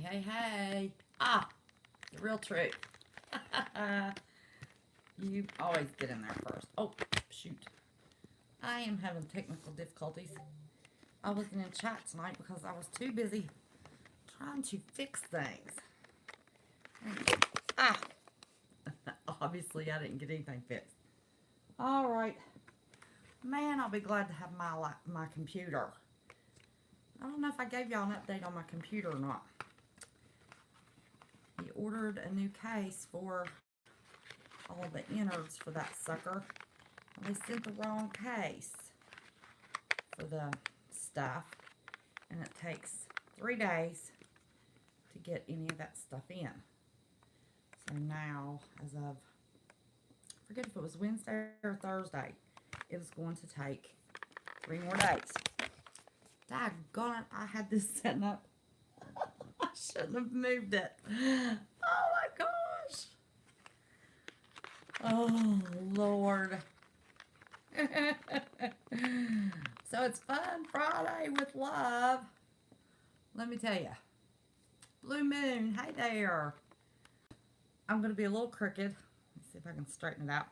Hey. Ah, the real truth. You always get in there first. Oh, shoot. I am having technical difficulties. I wasn't in chat tonight because I was too busy trying to fix things. Ah, obviously I didn't get anything fixed. All right. Man, I'll be glad to have my computer. I don't know if I gave y'all an update on my computer or not. He ordered a new case for all the innards for that sucker. They sent the wrong case for the stuff, and it takes 3 days to get any of that stuff in. So now, as of, I forget if it was Wednesday or Thursday, it was going to take 3 more days. Daggone it, I had this setting up. I shouldn't have moved it. Oh my gosh. Oh, Lord. So it's Fun Friday with love. Let me tell you. Blue Moon, hey there. I'm going to be a little crooked. Let's see if I can straighten it out.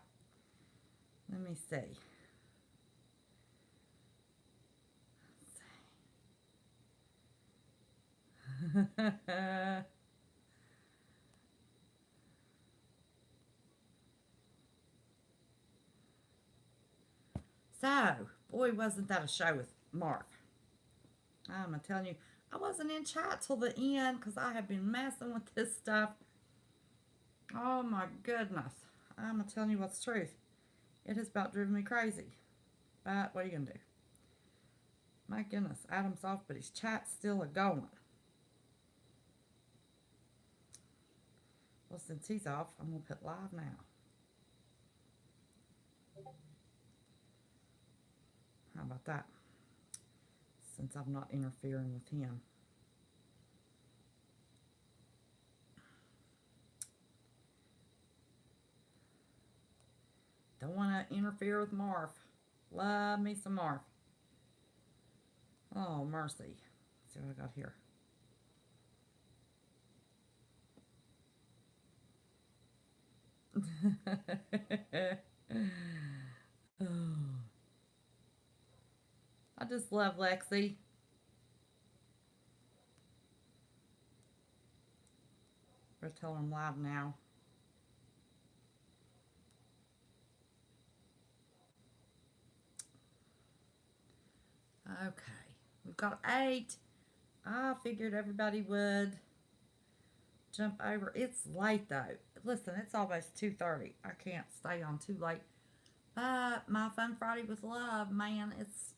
Let me see. So, boy, wasn't that a show with Mark. I'm telling you, I wasn't in chat till the end because I have been messing with this stuff. Oh my goodness. I'm telling you what's the truth. It has about driven me crazy. But what are you going to do? My goodness, Adam's off, but his chat's still a-going. Well, since he's off, I'm going to put live now. How about that? Since I'm not interfering with him. Don't want to interfere with Marv. Love me some Marv. Oh, mercy. Let's see what I got here. Oh. I just love Lexi. We're telling him live now. Okay, we've got 8. I figured everybody would jump over. It's late though. Listen, it's almost 2:30. I can't stay on too late. But my Fun Friday with love, man, it's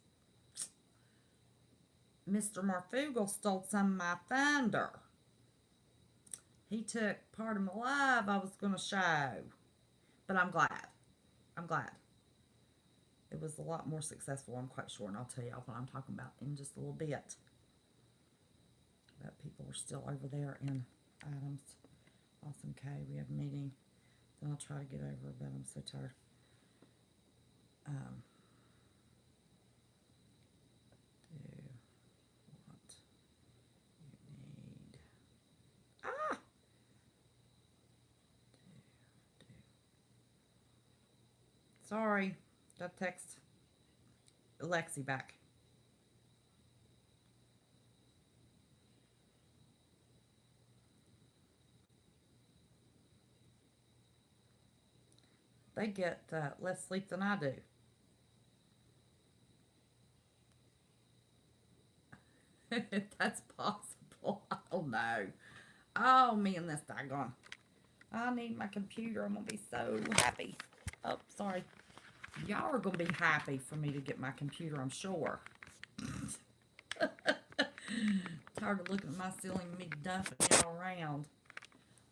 Mr. Marfugal stole some of my thunder. He took part of my live I was going to show. But I'm glad. I'm glad. It was a lot more successful, I'm quite sure, and I'll tell y'all what I'm talking about in just a little bit. But people are still over there in Adams. Awesome K. We have a meeting. Then I'll try to get over, but I'm so tired. Do what you need. Ah! Do. Sorry. Got text Alexi back. They get less sleep than I do. If that's possible, I don't know. Oh, me and this daggone. I need my computer. I'm going to be so happy. Oh, sorry. Y'all are going to be happy for me to get my computer, I'm sure. Tired of looking at my ceiling and me dumping it all around.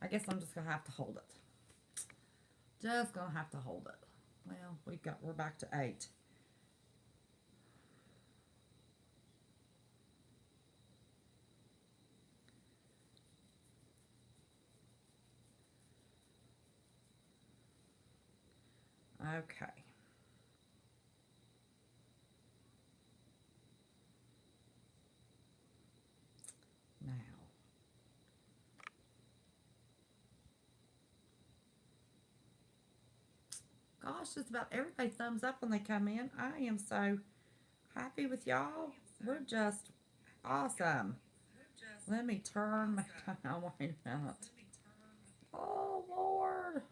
I guess I'm just going to have to hold it. Just going to have to hold it. Well, we're back to 8. Okay. Now, Gosh, just about everybody thumbs up when they come in. I am so happy with y'all. We're just awesome. Let me turn my time. Wait a minute. Oh, Lord.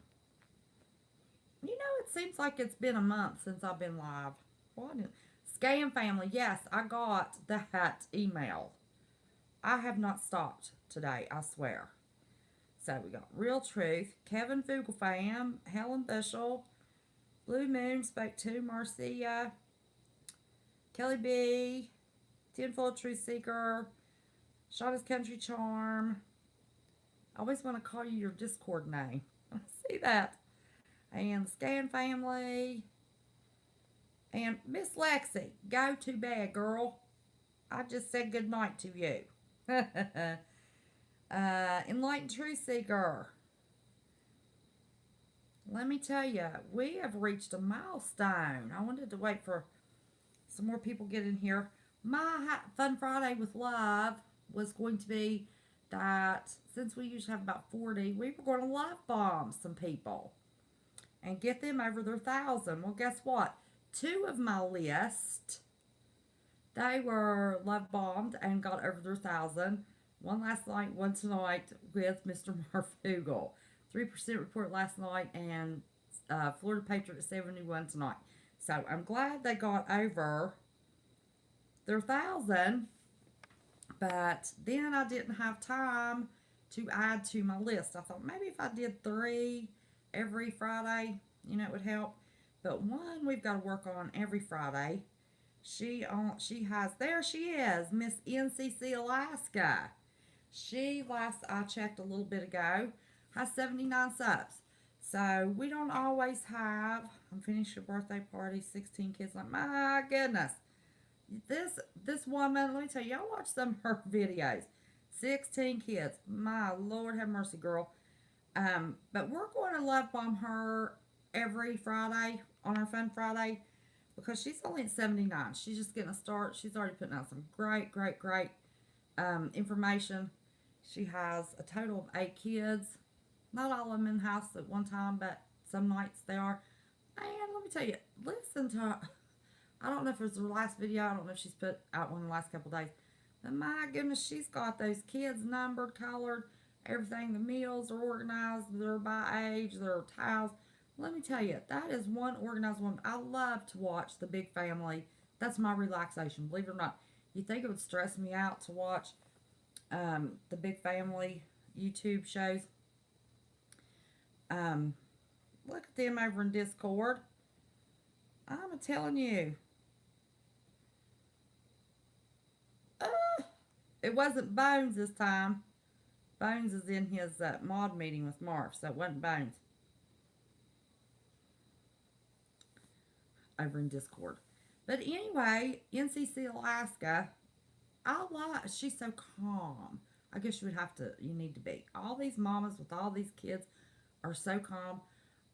You know, it seems like it's been a month since I've been live. What? Scam Family. Yes, I got that email. I have not stopped today, I swear. So we got Real Truth, Kevin Fugelfam, Helen Bushell, Blue Moon spoke to Marcia, Kelly B, Tenfold Truth Seeker, Shauna's Country Charm. I always want to call you your Discord name. I see that. And Scan Family. And Miss Lexi, go to bed, girl. I just said good night to you. Enlightened Truth Seeker. Let me tell you, we have reached a milestone. I wanted to wait for some more people get in here. My Fun Friday with Love was going to be that since we usually have about 40, we were going to love bomb some people and get them over their 1,000. Well, guess what? 2 of my list, they were love bombed and got over their 1,000. One last night, one tonight with Mr. Marfugel. 3% report last night, and Florida Patriot at 71 tonight. So I'm glad they got over their 1,000, but then I didn't have time to add to my list. I thought maybe if I did 3 every Friday, it would help. But one we've got to work on every Friday. She has, there she is, Miss NCC Alaska. She, last I checked a little bit ago, has 79 subs. So we don't always have, I'm finishing a birthday party, 16 kids. Like, my goodness. This woman, let me tell you, y'all watch some of her videos. 16 kids. My Lord have mercy, girl. But we're going to love bomb her every Friday on our Fun Friday because she's only at 79. She's just getting a start. She's already putting out some great information. She has a total of 8 kids. Not all of them in the house at one time, but some nights they are. Man, let me tell you, listen to her. I don't know if it was her last video. I don't know if she's put out one in the last couple of days. But my goodness, she's got those kids numbered, colored, everything. The meals are organized. They're by age. They're towels. Let me tell you, that is one organized woman. I love to watch The Big Family. That's my relaxation, believe it or not. You think it would stress me out to watch The Big Family YouTube shows? Look at them over in Discord. I'm telling you. It wasn't Bones this time. Bones is in his mod meeting with Marv, so it wasn't Bones. Over in Discord. But anyway, NCC Alaska, she's so calm. I guess you need to be. All these mamas with all these kids are so calm.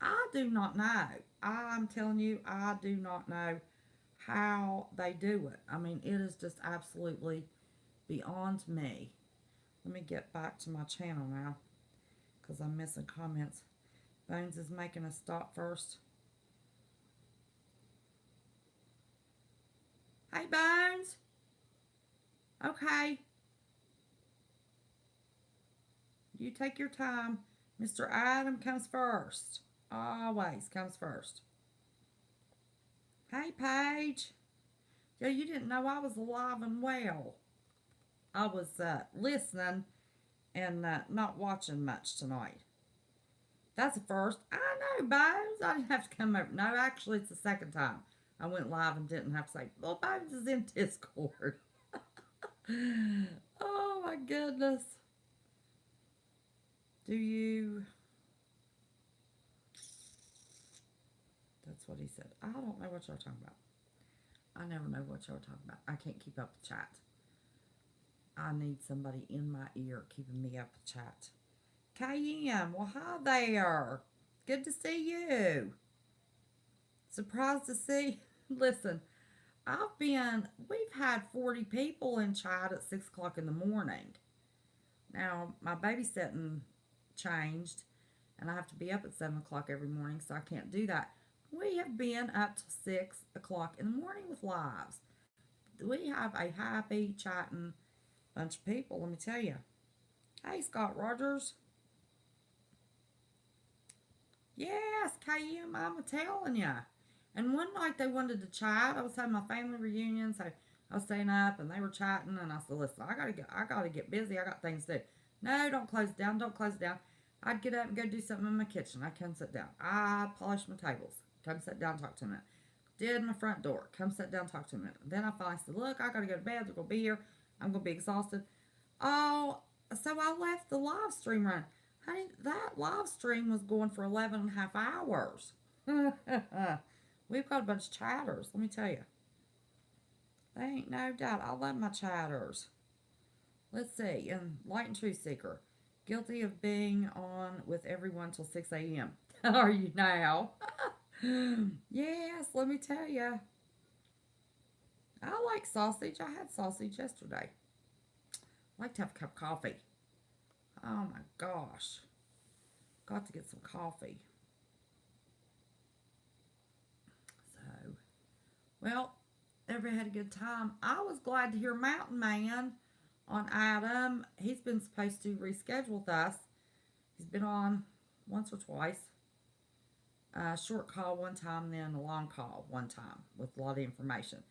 I do not know. I'm telling you, I do not know how they do it. I mean, it is just absolutely beyond me. Let me get back to my channel now because I'm missing comments. Bones is making a stop first. Hey, Bones. Okay. You take your time. Mr. Adam comes first. Always comes first. Hey, Paige. Yeah, you didn't know I was alive and well. I was listening and not watching much tonight. That's the first. I know, Bones. I didn't have to come over. No, actually, it's the second time I went live and didn't have to say, well, Bones is in Discord. Oh, my goodness. Do you... That's what he said. I don't know what y'all talking about. I never know what y'all talking about. I can't keep up with chat. I need somebody in my ear keeping me up with chat. KM, well, hi there. Good to see you. Surprised to see. Listen, we've had 40 people in chat at 6 o'clock in the morning. Now, my babysitting changed, and I have to be up at 7 o'clock every morning, so I can't do that. We have been up till 6 o'clock in the morning with lives. We have a happy, chatting bunch of people, let me tell you. Hey, Scott Rogers. Yes, KM, I'm telling you. And one night they wanted to chat. I was having my family reunion, so I was staying up and they were chatting. And I said, "Listen, I gotta get busy. I got things to do." No, don't close it down. Don't close it down. I'd get up and go do something in my kitchen. I come sit down. I polish my tables. Come sit down, talk to me. Did my front door. Come sit down, talk to me. Then I finally said, "Look, I gotta go to bed. They're gonna be here. I'm gonna be exhausted." Oh, so I left the live stream running. Honey, that live stream was going for 11 and a half hours. We've got a bunch of chatters, let me tell you. There ain't no doubt. I love my chatters. Let's see. And Light and Truth Seeker. Guilty of being on with everyone till 6 a.m. Are you now? Yes, let me tell you. I like sausage. I had sausage yesterday. I like to have a cup of coffee. Oh my gosh. Got to get some coffee. So, well, everybody had a good time. I was glad to hear Mountain Man on Adam. He's been supposed to reschedule with us. He's been on once or twice. A short call one time, then a long call one time with a lot of information.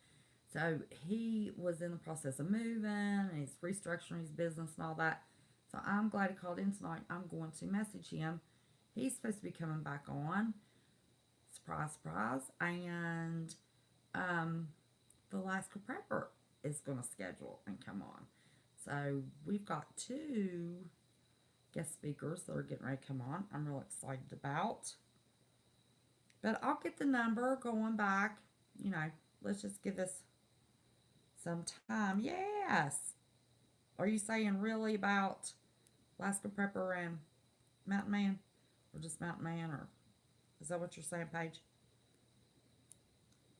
So he was in the process of moving and he's restructuring his business and all that. So I'm glad he called in tonight. I'm going to message him. He's supposed to be coming back on. Surprise, surprise. And the Alaska Prepper is going to schedule and come on. So we've got two guest speakers that are getting ready to come on. I'm real excited about. But I'll get the number going back. You know, let's just give this some time. Yes. Are you saying really about Alaska Prepper and Mountain Man? Or just Mountain Man? Or is that what you're saying, Paige?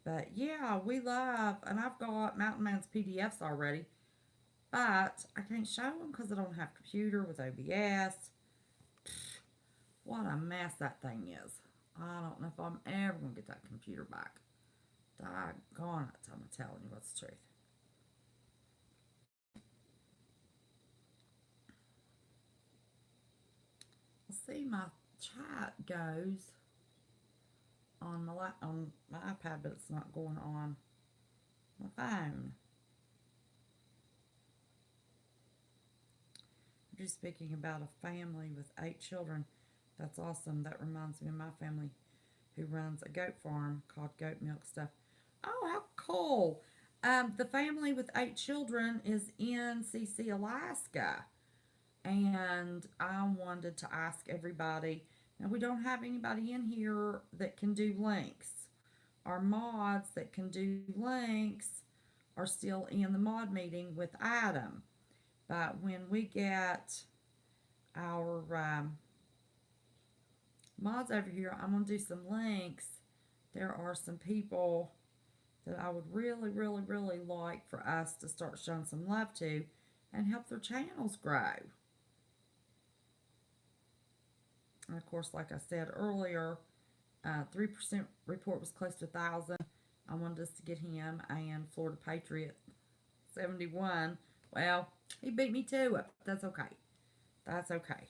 But yeah, we love, and I've got Mountain Man's PDFs already, but I can't show them because I don't have computer with OBS. What a mess that thing is. I don't know if I'm ever going to get that computer back. Doggone it, I'm telling you what's the truth. Let's see, my chat goes on my iPad, but it's not going on my phone. You're speaking about a family with 8 children. That's awesome. That reminds me of my family who runs a goat farm called Goat Milk Stuff. Oh, how cool! The family with 8 children is in CC, Alaska. And I wanted to ask everybody. Now, we don't have anybody in here that can do links. Our mods that can do links are still in the mod meeting with Adam. But when we get our mods over here, I'm going to do some links. There are some people that I would really, really, really like for us to start showing some love to and help their channels grow. And of course, like I said earlier, 3% report was close to 1,000. I wanted us to get him and Florida Patriot 71. Well, he beat me to it. That's okay. That's okay.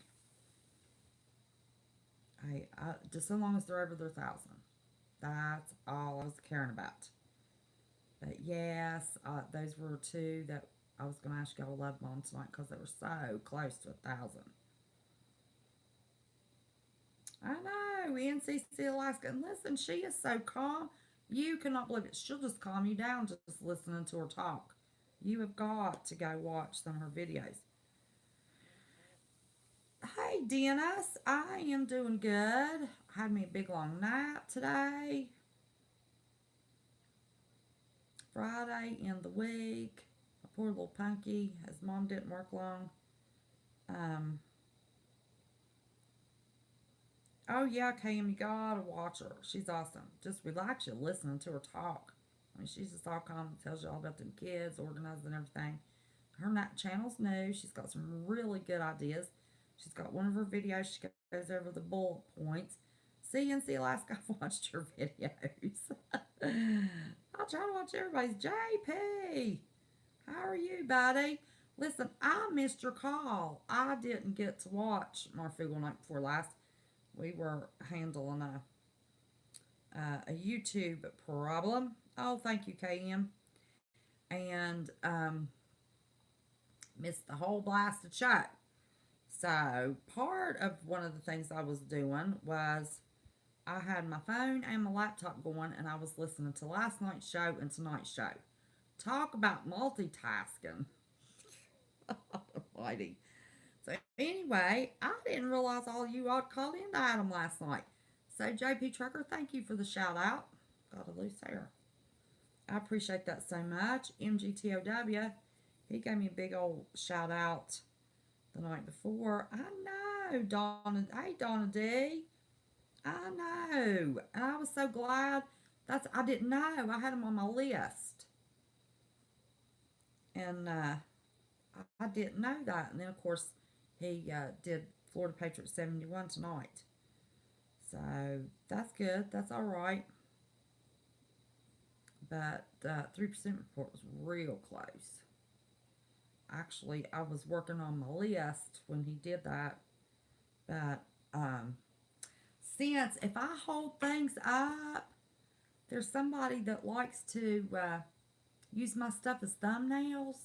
Just so long as they're over their 1,000. That's all I was caring about. But yes, those were two that I was going to ask y'all to love them on tonight because they were so close to 1,000. I know, NCC Alaska. And listen, she is so calm. You cannot believe it. She'll just calm you down just listening to her talk. You have got to go watch some of her videos. Hey, Dennis. I am doing good. I had me a big long nap today. Friday in the week. A poor little punky. His mom didn't work long. Oh yeah, Cam, you gotta watch her. She's awesome. Just relax you listening to her talk. I mean, she's just all calm and tells you all about them kids, organized and everything. Her channel's new. She's got some really good ideas. She's got one of her videos. She goes over the bullet points. CNC Alaska, I've watched your videos. I try to watch everybody's. JP, how are you, buddy? Listen, I missed your call. I didn't get to watch Marfugal night before last. We were handling a YouTube problem. Oh, thank you, KM. And missed the whole blasted show. So part of one of the things I was doing was I had my phone and my laptop going, and I was listening to last night's show and tonight's show. Talk about multitasking. Almighty. So anyway, I didn't realize all you all called into Adam last night. So JP Trucker, thank you for the shout out. Got a loose hair. I appreciate that so much. MGTOW, he gave me a big old shout out the night before. I know, Donna. Hey, Donna D. I know. And I was so glad. I didn't know. I had him on my list. And I didn't know that. And then, of course, he did Florida Patriot 71 tonight. So that's good. That's all right. But the 3% report was real close. Actually, I was working on my list when he did that. But since if I hold things up, there's somebody that likes to use my stuff as thumbnails.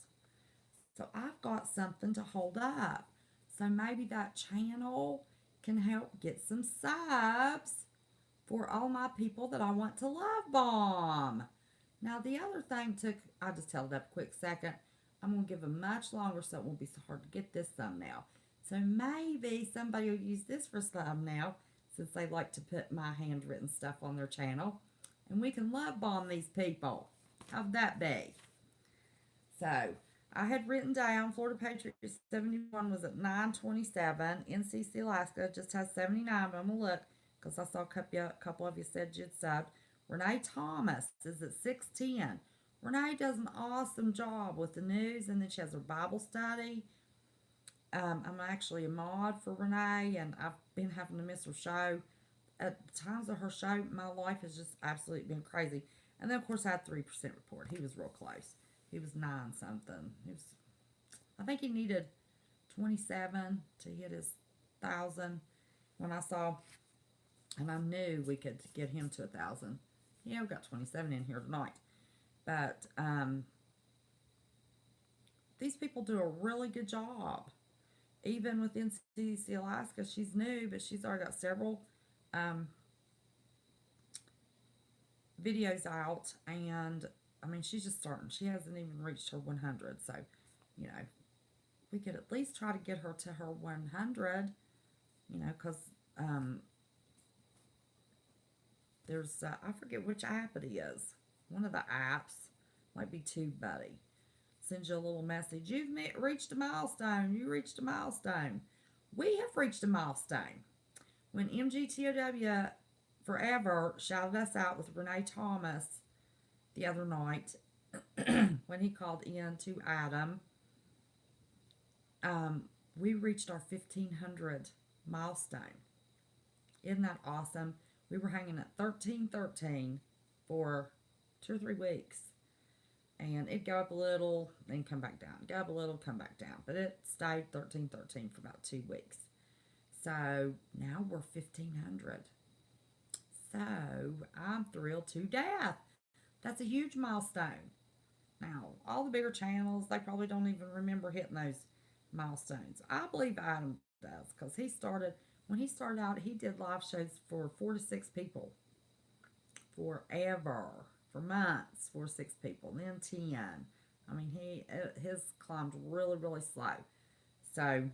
So I've got something to hold up. So maybe that channel can help get some subs for all my people that I want to love bomb. Now the other thing I just held it up a quick second. I'm going to give them much longer so it won't be so hard to get this thumbnail. So maybe somebody will use this for thumbnail since they like to put my handwritten stuff on their channel. And we can love bomb these people. How'd that be? So I had written down Florida Patriots 71 was at 927. NCC Alaska just has 79, but I'm going to look because I saw a couple of you said you'd subbed. Renee Thomas is at 610. Renee does an awesome job with the news, and then she has her Bible study. I'm actually a mod for Renee, and I've been having to miss her show. At the times of her show, my life has just absolutely been crazy. And then, of course, I had 3% report. He was real close. He was 9 something. I think he needed 27 to hit his 1,000 when I saw, and I knew we could get him to 1,000. Yeah, we've got 27 in here tonight. But these people do a really good job. Even with NCC Alaska, she's new, but she's already got several videos out. And, I mean, she's just starting. She hasn't even reached her 100. So, you know, we could at least try to get her to her 100, you know, because there's, I forget which app it is. One of the apps, might be TubeBuddy, sends you a little message. You've reached a milestone. You reached a milestone. We have reached a milestone. When MGTOW Forever shouted us out with Renee Thomas the other night, when he called in to Adam, we reached our 1,500 milestone. Isn't that awesome? We were hanging at 1313 for 2 or 3 weeks. And it'd go up a little, then come back down. Go up a little, come back down. But it stayed 1313 for about 2 weeks. So now we're 1,500. So I'm thrilled to death. That's a huge milestone. Now, all the bigger channels, they probably don't even remember hitting those milestones. I believe Adam does because when he started out, he did live shows for 4 to 6 people forever. For months, 4 or 6 people, then 10. I mean, his climbed really, really slow. So,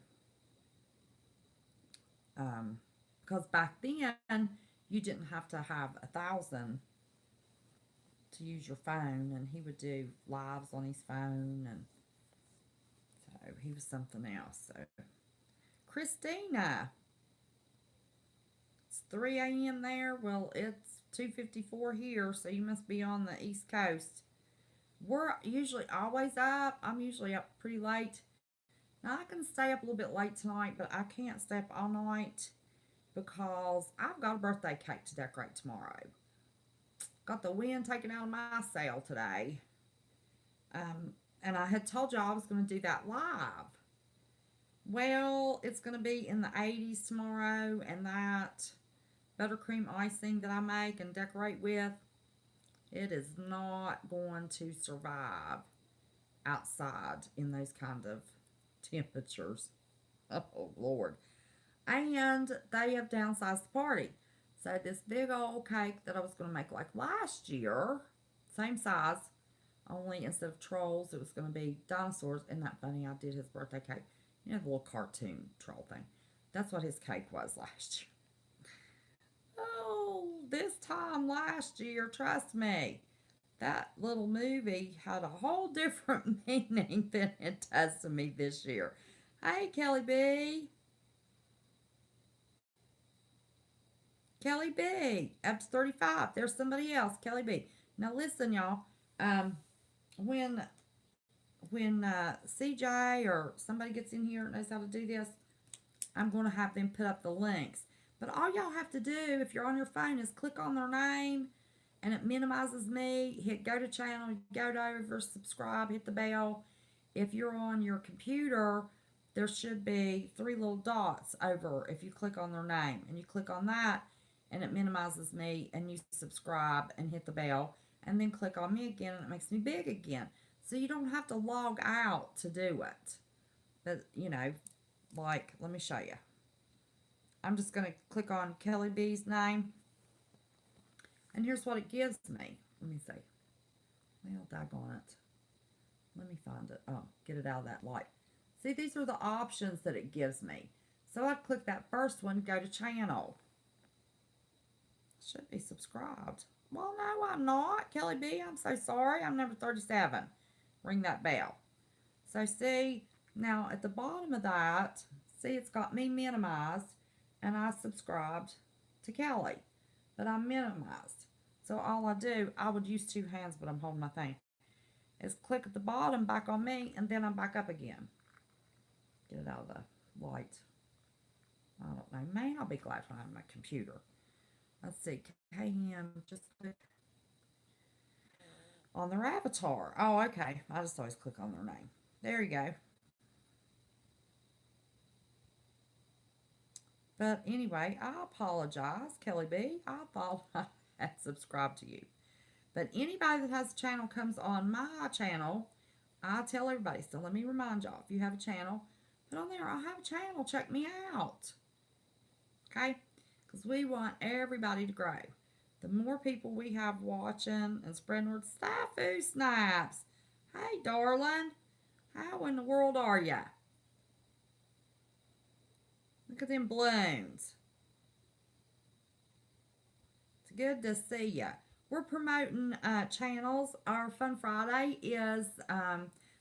because back then you didn't have to have 1,000 to use your phone, and he would do lives on his phone, and so he was something else. So, Christina, it's 3 a.m. there. Well, it's 2:54 here, so you must be on the East Coast. We're usually always up. I'm usually up pretty late. Now, I can stay up a little bit late tonight, but I can't stay up all night because I've got a birthday cake to decorate tomorrow. Got the wind taken out of my sail today. And I had told y'all I was going to do that live. Well, it's going to be in the 80s tomorrow, and that buttercream icing that I make and decorate with, it is not going to survive outside in those kind of temperatures. Oh, Lord. And they have downsized the party. So this big old cake that I was going to make like last year, same size, only instead of trolls, it was going to be dinosaurs. Isn't that funny? I did his birthday cake. You know, the little cartoon troll thing. That's what his cake was last year. Oh, this time last year, trust me, that little movie had a whole different meaning than it does to me this year. Hey, Kelly B. Kelly B. Up to 35. There's somebody else. Kelly B. Now listen, y'all. Um, when CJ or somebody gets in here and knows how to do this, I'm going to have them put up the links. But all y'all have to do if you're on your phone is click on their name and it minimizes me. Hit go to channel, go to over, subscribe, hit the bell. If you're on your computer, there should be 3 little dots over if you click on their name. And you click on that and it minimizes me and you subscribe and hit the bell. And then click on me again and it makes me big again. So you don't have to log out to do it. But, you know, like, let me show you. I'm just going to click on Kelly B's name. And here's what it gives me. Let me see. Well, daggone it. Let me find it. Oh, get it out of that light. See, these are the options that it gives me. So I'd click that first one, go to channel. Should be subscribed. Well, no, I'm not. Kelly B, I'm so sorry. I'm number 37. Ring that bell. So see, now at the bottom of that, see it's got me minimized and I subscribed to Kelly. But I'm minimized. So all I do, I would use 2 hands, but I'm holding my thing, is click at the bottom back on me and then I'm back up again. Get it out of the light. I don't know. Man, I'll be glad when I have my computer. Let's see. KM, just click on their avatar. Oh, okay. I just always click on their name. There you go. But anyway, I apologize, Kelly B. I thought I had subscribed to you. But anybody that has a channel comes on my channel, I tell everybody. So let me remind y'all, if you have a channel, put on there, I have a channel. Check me out. Okay? Because we want everybody to grow. The more people we have watching and spreading word, Snafu Snaps. Hey, darling. How in the world are ya? Look at them balloons. It's good to see ya. We're promoting channels. Our Fun Friday is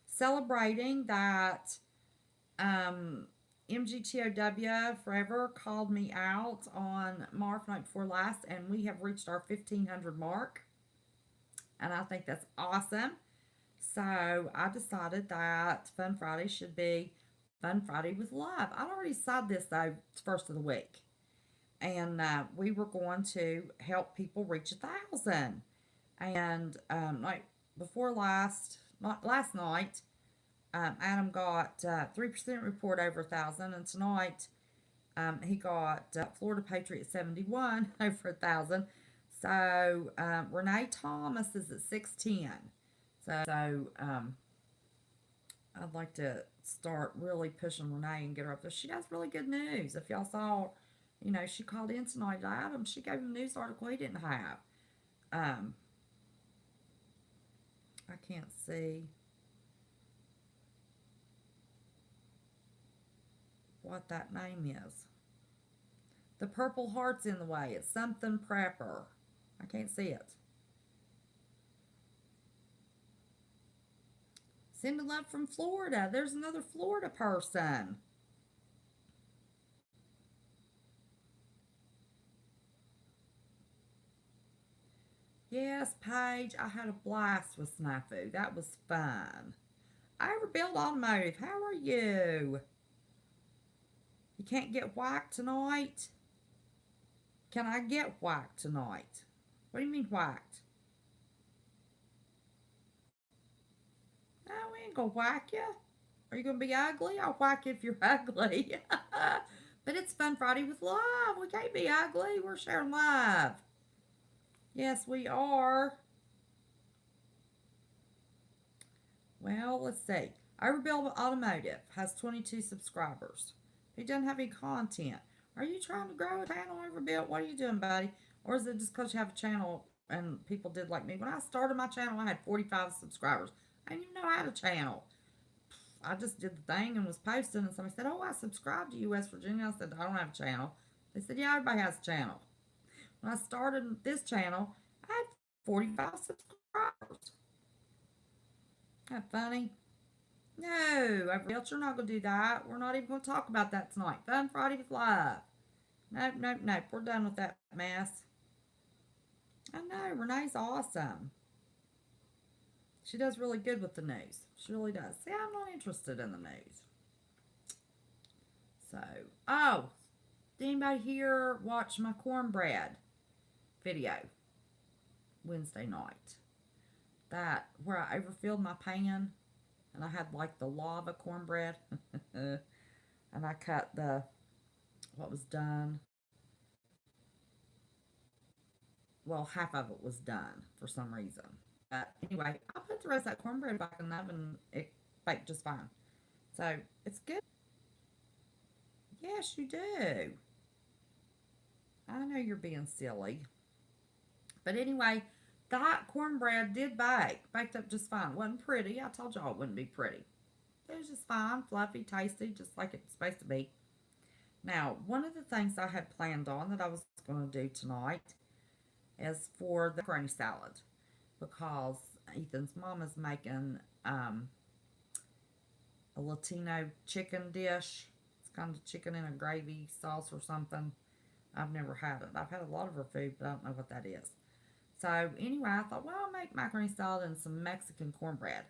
celebrating that MGTOW Forever called me out on March night before last, and we have reached our 1,500 mark. And I think that's awesome. So I decided that Fun Friday should be Fun Friday with Love. I'd already decided this though, first of the week. And we were going to help people reach 1,000. And like before not last night, Adam got 3% report over 1,000, and tonight he got Florida Patriot 71 over 1,000. So Renee Thomas is at 610. So I'd like to start really pushing Renee and get her up there. She has really good news. If y'all saw, you know, she called in tonight to Adam. She gave him a news article he didn't have. I can't see what that name is. The purple heart's in the way. It's something prepper. I can't see it. Sending love from Florida. There's another Florida person. Yes, Paige, I had a blast with Snafu. That was fun. I rebuild automotive. How are you? You can't get whacked tonight? Can I get whacked tonight? What do you mean whacked? No, we ain't gonna whack you. Are you gonna be ugly? I'll whack you if you're ugly. But it's Fun Friday with love. We can't be ugly. We're sharing love. Yes, we are. Well, let's see. Overbill Automotive has 22 subscribers. He doesn't have any content. Are you trying to grow a channel, Overbill? What are you doing, buddy? Or is it just because you have a channel and people did like me? When I started my channel, I had 45 subscribers. I didn't even know I had a channel. I just did the thing and was posting, and somebody said, "Oh, I subscribed to you, West Virginia." I said, "I don't have a channel." They said, "Yeah, everybody has a channel." When I started this channel, I had 45 subscribers. Isn't that funny? No, everybody else, you're not going to do that. We're not even going to talk about that tonight. Fun Friday with Love. Nope, nope, nope. We're done with that mess. I know, Renee's awesome. She does really good with the news. She really does. See, I'm not interested in the news. So, oh, did anybody here watch my cornbread video Wednesday night? That, where I overfilled my pan and I had like the lava cornbread. And I cut what was done. Well, half of it was done for some reason. But anyway, I put the rest of that cornbread back in the oven. It baked just fine. So it's good. Yes, you do. I know you're being silly. But anyway, that cornbread did bake. Baked up just fine. Wasn't pretty. I told y'all it wouldn't be pretty. It was just fine, fluffy, tasty, just like it's supposed to be. Now, one of the things I had planned on that I was going to do tonight is for the macaroni salad, because Ethan's mom is making a Latino chicken dish. It's kind of chicken in a gravy sauce or something. I've never had it. I've had a lot of her food, but I don't know what that is. So anyway, I thought, well, I'll make macaroni salad and some Mexican cornbread.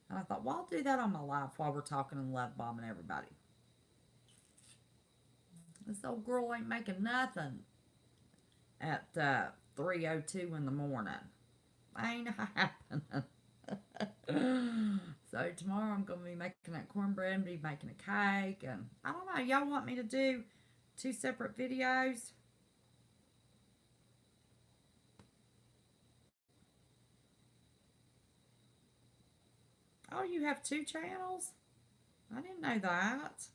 And I thought, well, I'll do that on my live while we're talking and love bombing everybody. This old girl ain't making nothing at 3:02 in the morning. Ain't happening. So tomorrow I'm going to be making that cornbread and be making a cake. And I don't know, y'all want me to do 2 separate videos? Oh, you have 2 channels? I didn't know that.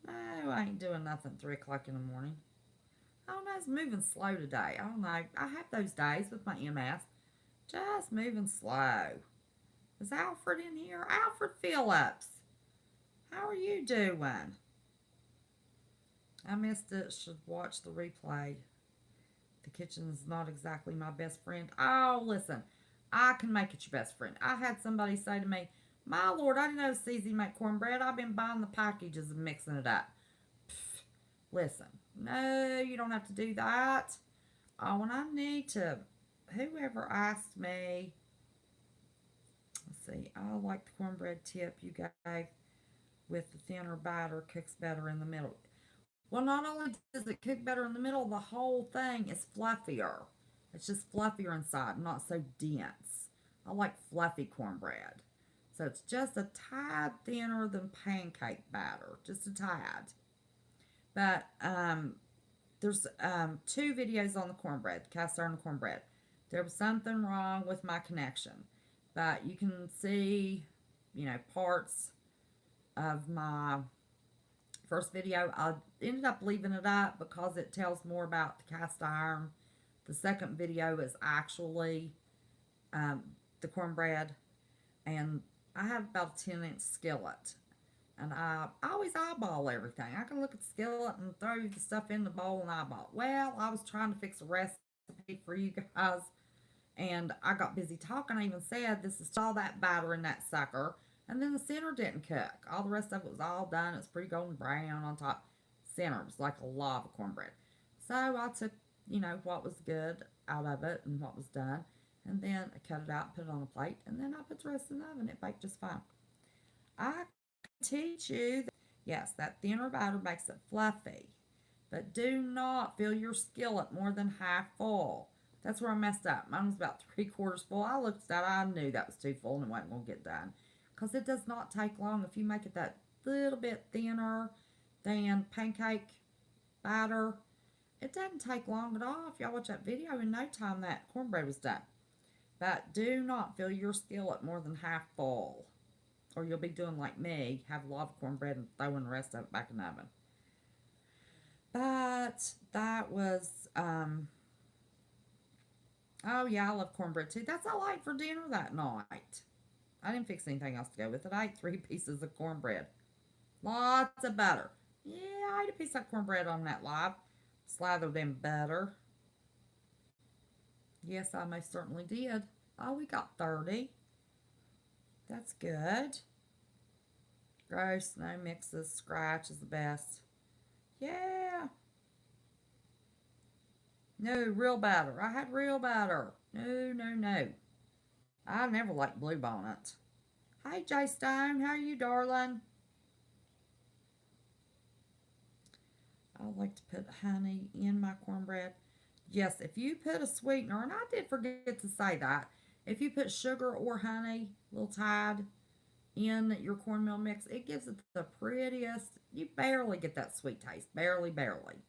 No, I ain't doing nothing 3 o'clock in the morning. I don't know, it's moving slow today. I don't know. I have those days with my MS. Just moving slow. Is Alfred in here? Alfred Phillips. How are you doing? I missed it. Should watch the replay. The kitchen is not exactly my best friend. Oh, listen. I can make it your best friend. I had somebody say to me, "My lord, I didn't know it's easy to make cornbread. I've been buying the packages and mixing it up." Pfft, listen. No, you don't have to do that. Oh, and I need to, whoever asked me, let's see, I like the cornbread tip you gave with the thinner batter, cooks better in the middle. Well, not only does it cook better in the middle, the whole thing is fluffier. It's just fluffier inside, not so dense. I like fluffy cornbread. So it's just a tad thinner than pancake batter, just a tad. But there's 2 videos on the cornbread, the cast iron cornbread. There was something wrong with my connection, but you can see, parts of my first video. I ended up leaving it up because it tells more about the cast iron. The second video is actually the cornbread, and I have about a 10-inch skillet. And I always eyeball everything. I can look at the skillet and throw the stuff in the bowl and eyeball. Well, I was trying to fix a recipe for you guys, and I got busy talking. I even said, this is all that batter in that sucker. And then the center didn't cook. All the rest of it was all done. It's pretty golden brown on top. Center was like a lava cornbread. So I took, what was good out of it and what was done. And then I cut it out and put it on a plate. And then I put the rest in the oven. It baked just fine. I teach you that, yes, that thinner batter makes it fluffy. But do not fill your skillet more than half full. That's where I messed up. Mine was about 3/4 full. I looked at it, I knew that was too full and it wasn't going to get done. Because it does not take long if you make it that little bit thinner than pancake batter. It doesn't take long at all. If y'all watch that video, in no time that cornbread was done. But do not fill your skillet more than half full. Or you'll be doing like me, have a lot of cornbread and throwing the rest of it back in the oven. But that was, oh yeah, I love cornbread too. That's all I ate for dinner that night. I didn't fix anything else to go with it. I ate 3 pieces of cornbread. Lots of butter. Yeah, I ate a piece of cornbread on that live. Slathered in butter. Yes, I most certainly did. Oh, we got 30. That's good. Gross, no mixes. Scratch is the best. Yeah. No, real batter. I had real batter. No, no, no. I never liked Bluebonnet. Hey, Jay Stone. How are you, darling? I like to put honey in my cornbread. Yes, if you put a sweetener, and I did forget to say that, if you put sugar or honey, little tad, in your cornmeal mix, it gives it the prettiest. You barely get that sweet taste. Barely, barely.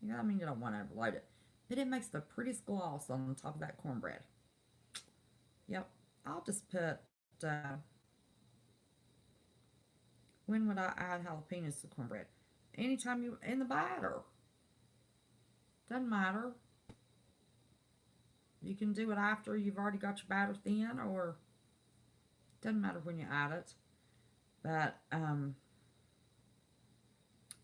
You know, I mean, you don't want to overload it. But it makes the prettiest gloss on top of that cornbread. Yep. I'll just put, when would I add jalapenos to cornbread? Anytime you, in the batter. Doesn't matter. You can do it after you've already got your batter thin, or doesn't matter when you add it. But I'm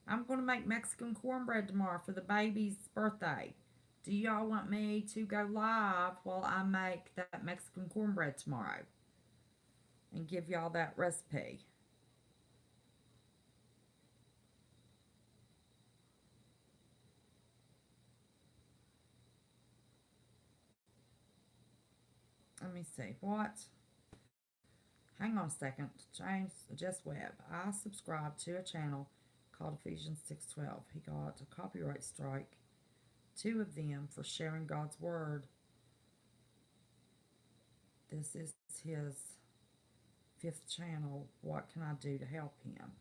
going to make Mexican cornbread tomorrow for the baby's birthday. Do y'all want me to go live while I make that Mexican cornbread tomorrow and give y'all that recipe? Let me see. What? Hang on a second. James Jess Webb. I subscribe to a channel called Ephesians 6:12. He got a copyright strike, 2 of them, for sharing God's word. This is his 5th channel. What can I do to help him?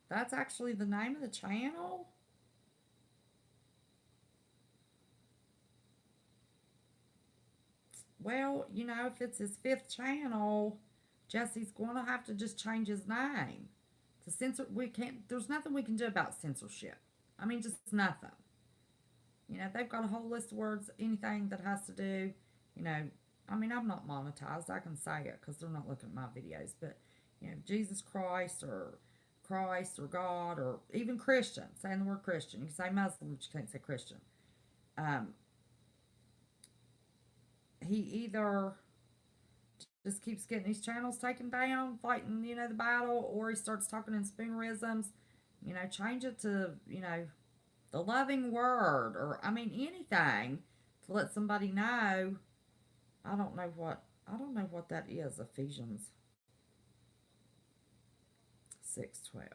That's actually the name of the channel? Well, you know, if it's his 5th channel, Jesse's going to have to just change his name. The censor, we can't, there's nothing we can do about censorship. I mean, just nothing. You know, they've got a whole list of words, anything that has to do, you know, I mean, I'm not monetized. I can say it because they're not looking at my videos. But, you know, Jesus Christ or God or even Christian, saying the word Christian. You can say Muslim, but you can't say Christian. He either just keeps getting these channels taken down, fighting, you know, the battle, or he starts talking in spoonerisms. You know, change it to, you know, the loving word, or, I mean, anything to let somebody know. I don't know what that is, Ephesians 6:12.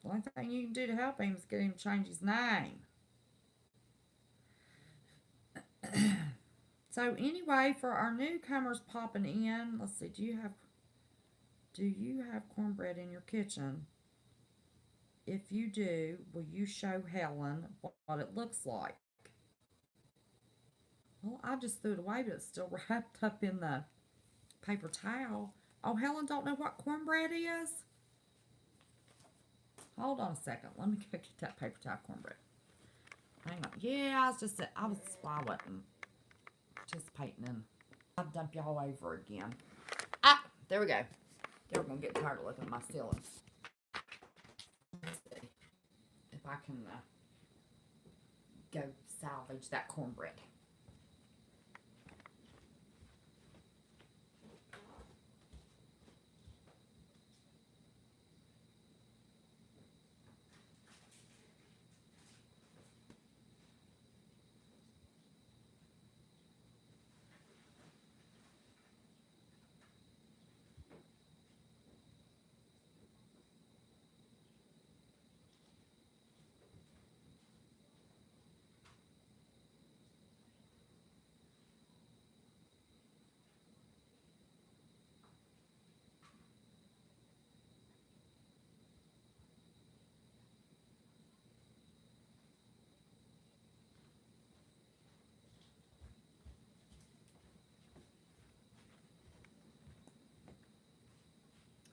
The only thing you can do to help him is get him to change his name. So anyway, for our newcomers popping in, let's see, do you have cornbread in your kitchen? If you do, will you show Helen what it looks like? Well, I just threw it away, but it's still wrapped up in the paper towel. Oh, Helen don't know what cornbread is? Hold on a second. Let me go get that paper towel cornbread. Hang on. Yeah, I wasn't participating in. I'll dump y'all over again. Ah, there we go. They're going to get tired of looking at my ceiling. Let's see if I can go salvage that cornbread.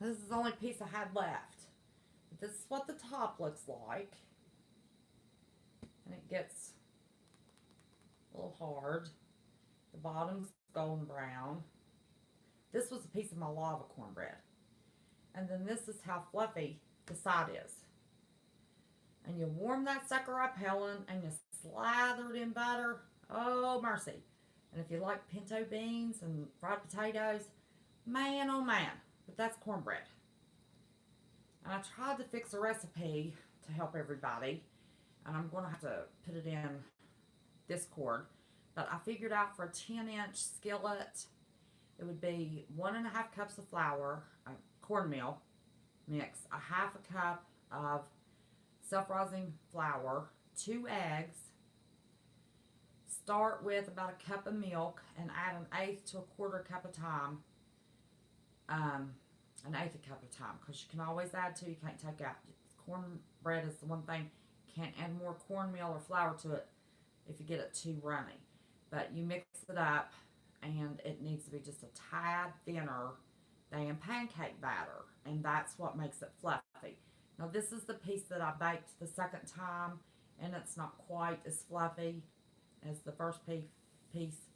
This is the only piece I had left. But this is what the top looks like. And it gets a little hard. The bottom's golden brown. This was a piece of my lava cornbread. And then this is how fluffy the side is. And you warm that sucker up, Helen, and you slather it in butter. Oh, mercy. And if you like pinto beans and fried potatoes, man, oh man. But that's cornbread. And I tried to fix a recipe to help everybody. And I'm going to have to put it in Discord. But I figured out for a 10-inch skillet, it would be 1.5 cups of flour, cornmeal mix, a half a cup of self-rising flour, 2 eggs. Start with about a cup of milk and add 1/8 to 1/4 cup of thyme. 1/8 a cup of thyme, because you can always add to, you can't take out. Cornbread is the one thing, you can't add more cornmeal or flour to it if you get it too runny. But you mix it up, and it needs to be just a tad thinner than pancake batter, and that's what makes it fluffy. Now this is the piece that I baked the second time, and it's not quite as fluffy as the first piece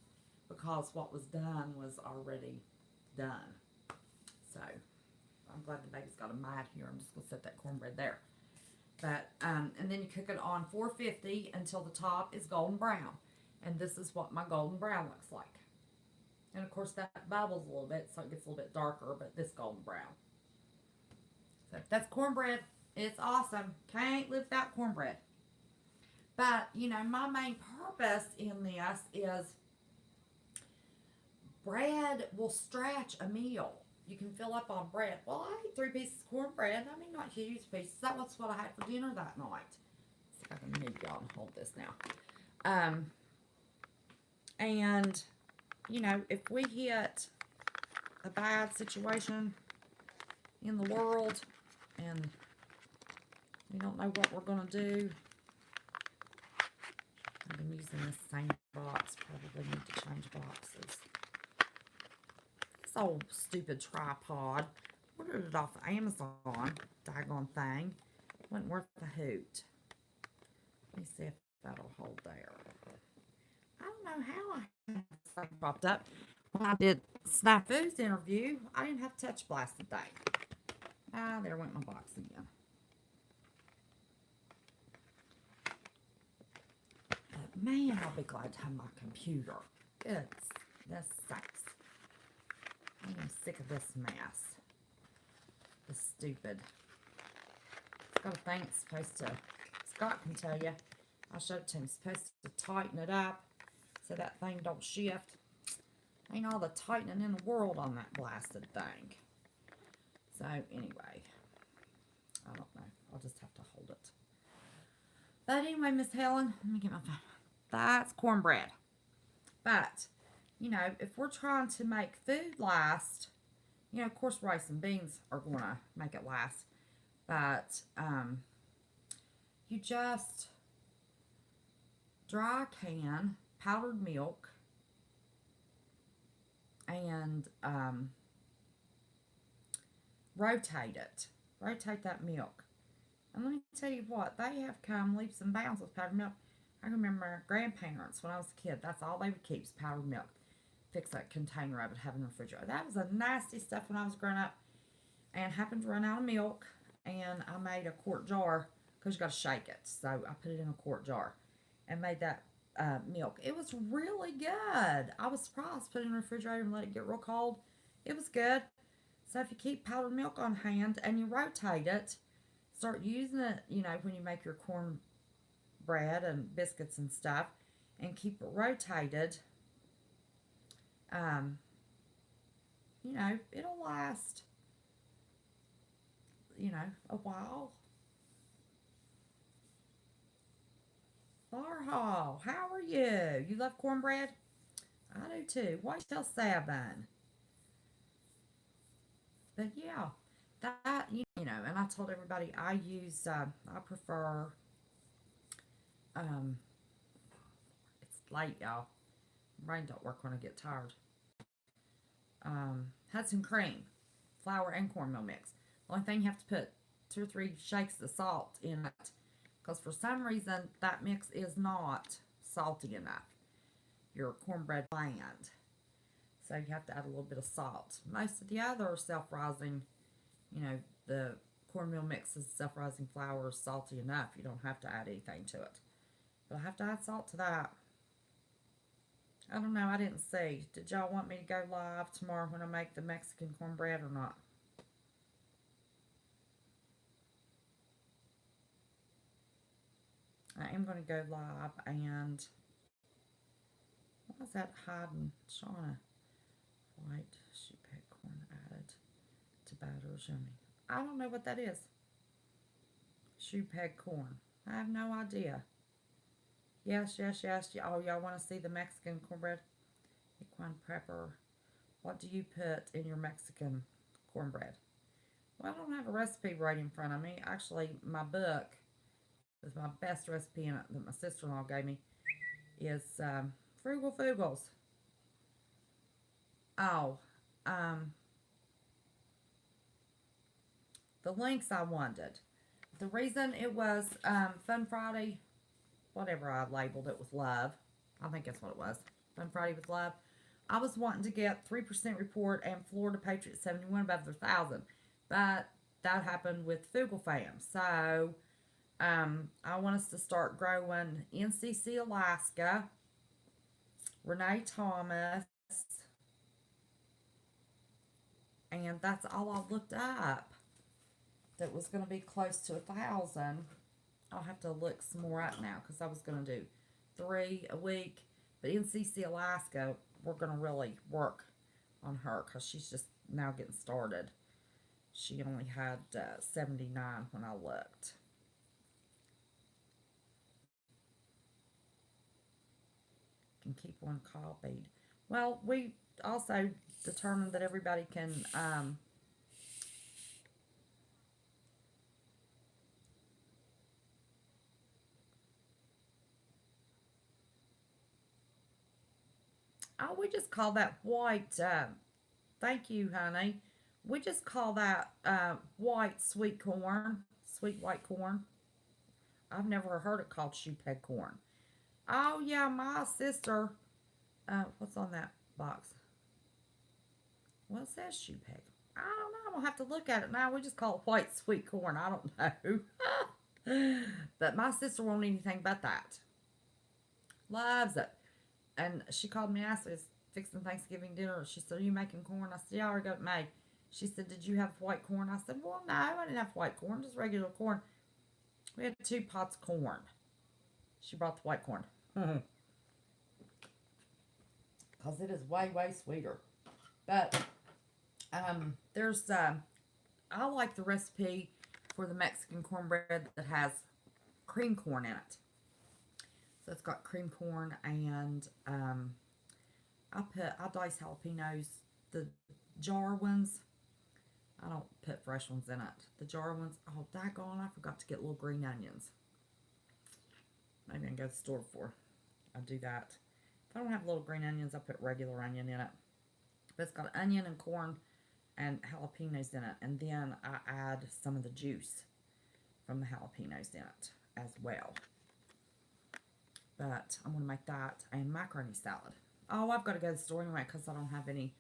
because what was done was already done. So I'm glad the baby's got a mat here. I'm just going to set that cornbread there. But and then you cook it on 450 until the top is golden brown. And this is what my golden brown looks like. And of course that bubbles a little bit, so it gets a little bit darker, but this golden brown. So that's cornbread. It's awesome. Can't live without cornbread. But, you know, my main purpose in this is bread will stretch a meal. You can fill up on bread. Well, I ate 3 pieces of cornbread. I mean, not huge pieces. That was what I had for dinner that night. See if I can move y'all and hold this now. And, you know, if we hit a bad situation in the world and we don't know what we're going to do, I've been using this same box. Probably need to change boxes. This old stupid tripod. Ordered it off of Amazon. Daggone thing. Wasn't worth the hoot. Let me see if that'll hold there. I don't know how I had this thing popped up. When I did Snafu's interview, I didn't have touch blast today. Ah, there went my box again. But man, I'll be glad to have my computer. This sucks. I am sick of this mess. This stupid. It's got a thing it's supposed to, Scott can tell you. I'll show it to him. It's supposed to tighten it up so that thing don't shift. Ain't all the tightening in the world on that blasted thing. So, anyway. I don't know. I'll just have to hold it. But anyway, Miss Helen, let me get my phone. That's cornbread. But, you know, if we're trying to make food last, you know, of course rice and beans are going to make it last. But, you just dry can powdered milk and rotate it. Rotate that milk. And let me tell you what, they have come leaps and bounds with powdered milk. I remember my grandparents, when I was a kid, that's all they would keep is powdered milk. Fix that container of it, have in the refrigerator. That was the nasty stuff when I was growing up. And happened to run out of milk, and I made a quart jar, because you got to shake it. So I put it in a quart jar and made that milk. It was really good. I was surprised. Put it in the refrigerator and let it get real cold. It was good. So if you keep powdered milk on hand and you rotate it, start using it, you know, when you make your cornbread and biscuits and stuff, and keep it rotated, you know, it'll last, you know, a while. Farhall, how are you? You love cornbread? I do too. Wait till 7. But yeah, that, you know, and I told everybody I use, I prefer, it's late, y'all. Brain don't work when I get tired. Hudson cream flour and cornmeal mix. The only thing you have to put 2 or 3 shakes of salt in it, because for some reason that mix is not salty enough. Your cornbread bland. So you have to add a little bit of salt. Most of the other self-rising, the cornmeal mix is self-rising flour is salty enough. You don't have to add anything to it. But I have to add salt to that. I don't know. I didn't see. Did y'all want me to go live tomorrow when I make the Mexican cornbread or not? I am going to go live and what was that hiding? Shauna. White sheep head corn added to batter yummy. I don't know what that is. Sheep head corn. I have no idea. Yes. Oh, y'all want to see the Mexican cornbread? Equine prepper. What do you put in your Mexican cornbread? Well, I don't have a recipe right in front of me. Actually, my book with my best recipe in it that my sister-in-law gave me is Frugal Fugals. Oh, the links I wanted. The reason it was Fun Friday, whatever I labeled it with love, I think that's what it was. Fun Friday with love. I was wanting to get 3% report and Florida Patriots 71 above their 1,000, but that happened with Fugal Fam. So I want us to start growing NCC Alaska, Renee Thomas, and that's all I looked up that was going to be close to 1,000. I'll have to look some more up now because I was going to do 3 a week. But NCC Alaska, we're going to really work on her because she's just now getting started. She only had 79 when I looked. Can keep one copied. Well, we also determined that everybody can we just call that white. Thank you, honey. We just call that white sweet corn, sweet white corn. I've never heard it called sheephead corn. Oh yeah, my sister. What's on that box? Well, it says sheephead. I don't know. I'm gonna have to look at it now. We just call it white sweet corn. I don't know. But my sister won't eat anything but that. Loves it. And she called me and asked me, "Is fixing Thanksgiving dinner?" She said, "Are you making corn?" I said, "Yeah, I already got it made." She said, "Did you have white corn?" I said, "Well, no, I didn't have white corn, just regular corn." We had 2 pots of corn. She brought the white corn. Because it is way, way sweeter. But there's, I like the recipe for the Mexican cornbread that has cream corn in it. So it's got cream corn and I dice jalapenos, the jar ones. I don't put fresh ones in it. The jar ones, oh, daggone, I forgot to get little green onions. Maybe I can go to the store before I do that. If I don't have little green onions, I put regular onion in it. But it's got onion and corn and jalapenos in it. And then I add some of the juice from the jalapenos in it as well. But I'm going to make that and macaroni salad. Oh, I've got to go to the store anyway because I don't have any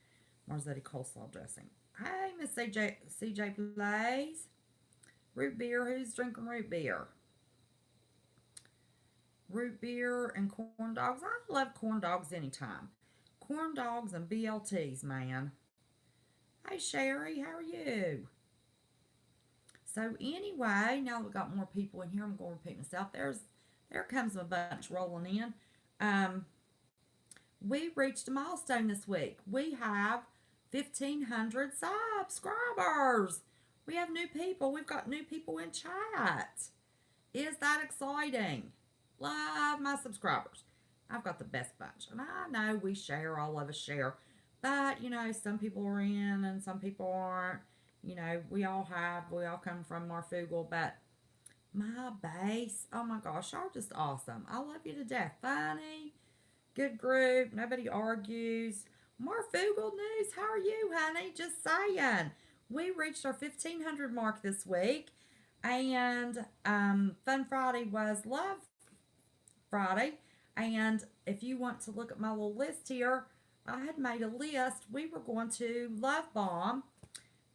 Marzetti coleslaw dressing. Hey, Miss CJ Blaze. Root beer. Who's drinking root beer? Root beer and corn dogs. I love corn dogs anytime. Corn dogs and BLTs, man. Hey, Sherry. How are you? So anyway, now we've got more people in here. I'm going to repeat myself. There comes a bunch rolling in. We reached a milestone this week. We have 1,500 subscribers. We have new people. We've got new people in chat. Is that exciting? Love my subscribers. I've got the best bunch. And I know we share, all of us share. But, some people are in and some people aren't. We all come from our Fugal. But my base, oh my gosh, y'all just awesome. I love you to death. Funny. Good group. Nobody argues. More Fugal news. How are you, honey? Just saying. we reached our 1,500 mark this week. And Fun Friday was Love Friday. And if you want to look at my little list here, I had made a list. We were going to love bomb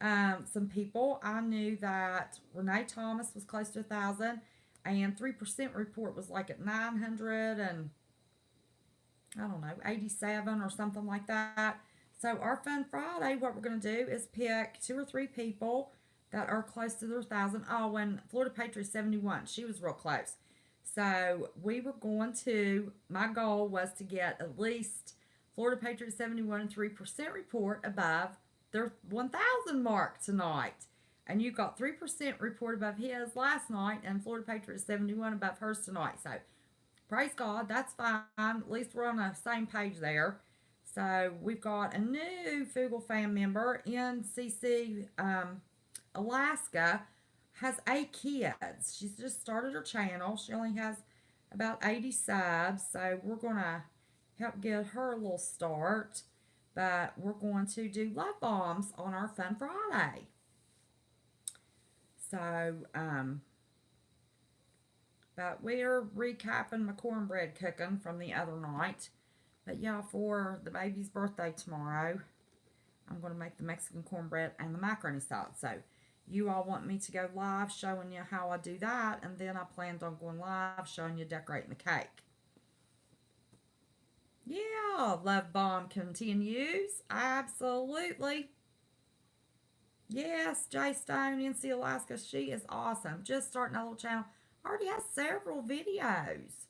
some people. I knew that Renee Thomas was close to 1,000, and 3% report was like at 900 and I don't know 87 or something like that. So our Fun Friday, what we're going to do is pick 2 or 3 people that are close to their 1,000. Oh, and Florida Patriot 71, she was real close. So we were going to. My goal was to get at least Florida Patriot 71 and 3% report above their 1,000 mark tonight. And you got 3% report above his last night, and Florida Patriot 71 above hers tonight. So praise God, that's fine. At least we're on the same page there. So we've got a new Fugel fan member, NCC Alaska, has 8 kids. She's just started her channel. She only has about 80 subs, so we're going to help get her a little start. But we're going to do love bombs on our Fun Friday. So, but we're recapping my cornbread cooking from the other night. But yeah, for the baby's birthday tomorrow, I'm going to make the Mexican cornbread and the macaroni salad. So you all want me to go live showing you how I do that, and then I planned on going live showing you decorating the cake. Yeah, love bomb continues. Absolutely. Yes, Jay Stone, NC Alaska, she is awesome. Just starting a little channel. Already has several videos.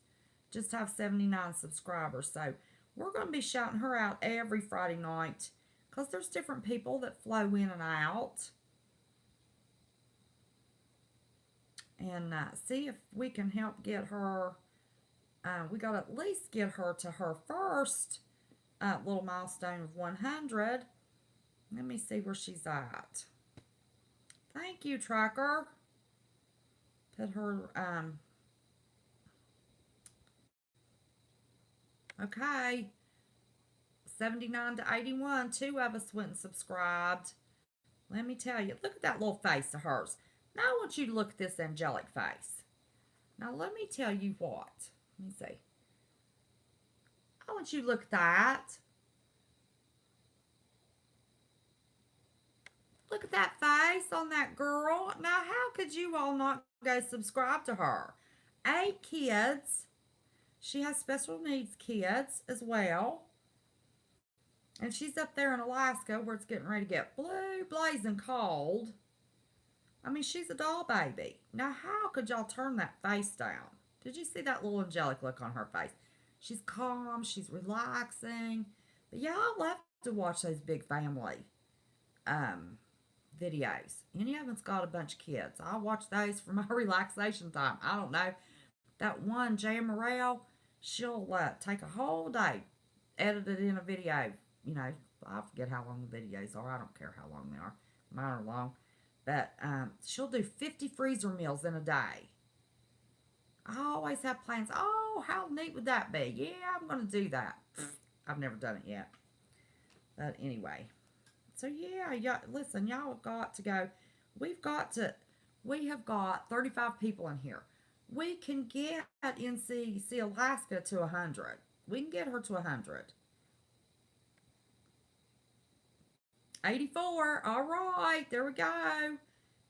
Just have 79 subscribers. So we're going to be shouting her out every Friday night because there's different people that flow in and out. And see if we can help get her. We got to at least get her to her first little milestone of 100. Let me see where she's at. Thank you, Tracker. Put her, okay. 79 to 81. 2 of us went and subscribed. Let me tell you, look at that little face of hers. Now I want you to look at this angelic face. Now let me tell you what. Let me see. I want you to look at that. Look at that face on that girl. Now, how could you all not go subscribe to her? 8 kids. She has special needs kids as well. And she's up there in Alaska where it's getting ready to get blue, blazing cold. I mean, she's a doll baby. Now, how could y'all turn that face down? Did you see that little angelic look on her face? She's calm. She's relaxing. But yeah, I love to watch those big family videos. Any of them's got a bunch of kids. I watch those for my relaxation time. I don't know. That one, Jan Morrell, she'll take a whole day, edit it in a video. You know, I forget how long the videos are. I don't care how long they are. Mine are long. But she'll do 50 freezer meals in a day. I always have plans. Oh, how neat would that be? Yeah, I'm going to do that. I've never done it yet. But anyway. So yeah, listen, y'all got to go. We have got 35 people in here. We can get NCC Alaska to 100. We can get her to 100. 84. All right, there we go.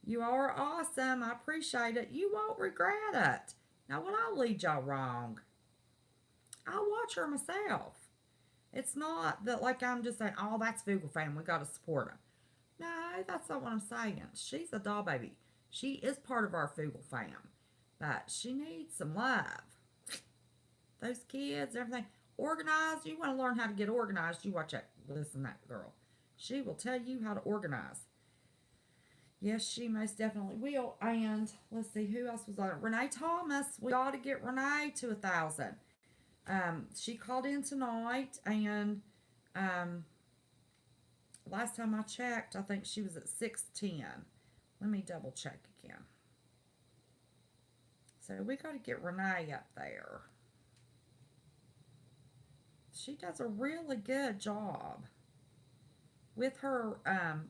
You are awesome. I appreciate it. You won't regret it. Now, when I lead y'all wrong, I'll watch her myself. It's not that like I'm just saying, oh, that's Fugel fam. We got to support him. No, that's not what I'm saying. She's a doll baby. She is part of our Fugel fam. But she needs some love. Those kids, everything. Organized. You want to learn how to get organized. You watch that. Listen to that girl. She will tell you how to organize. Yes, she most definitely will. And let's see, who else was on it? Renee Thomas. We got to get Renee to 1,000. She called in tonight, and last time I checked, I think she was at 610. Let me double check again. So we got to get Renee up there. She does a really good job. with her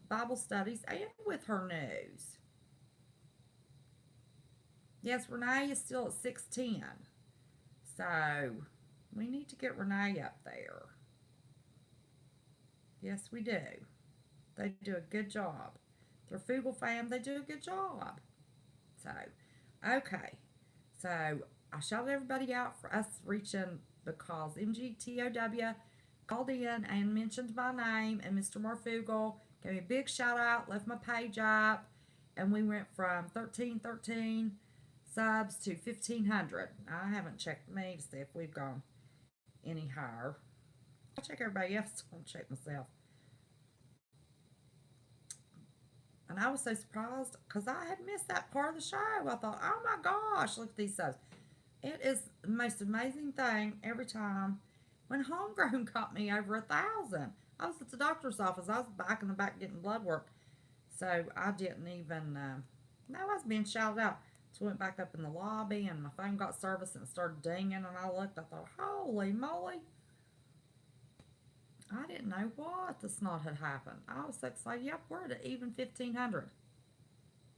Bible studies and with her news. Yes, Renee is still at 610. So we need to get Renee up there. Yes, we do. They do a good job. They're Frugal fam. They do a good job. So, okay. So I shouted everybody out for us reaching because MGTOW called in and mentioned my name, and Mr. Marfugal gave me a big shout out, left my page up, and we went from 1313 subs to 1500. I haven't checked me to see if we've gone any higher. I'll check everybody else. I'll check myself. And I was so surprised because I had missed that part of the show. I thought, oh my gosh, look at these subs. It is the most amazing thing every time. When Homegrown got me over 1,000, I was at the doctor's office. I was back in the back getting blood work. So I didn't even know I was being shouted out. So I went back up in the lobby and my phone got service and it started dinging. And I looked, I thought, holy moly. I didn't know what the snot had happened. I was so excited. Yep, we're at even 1,500.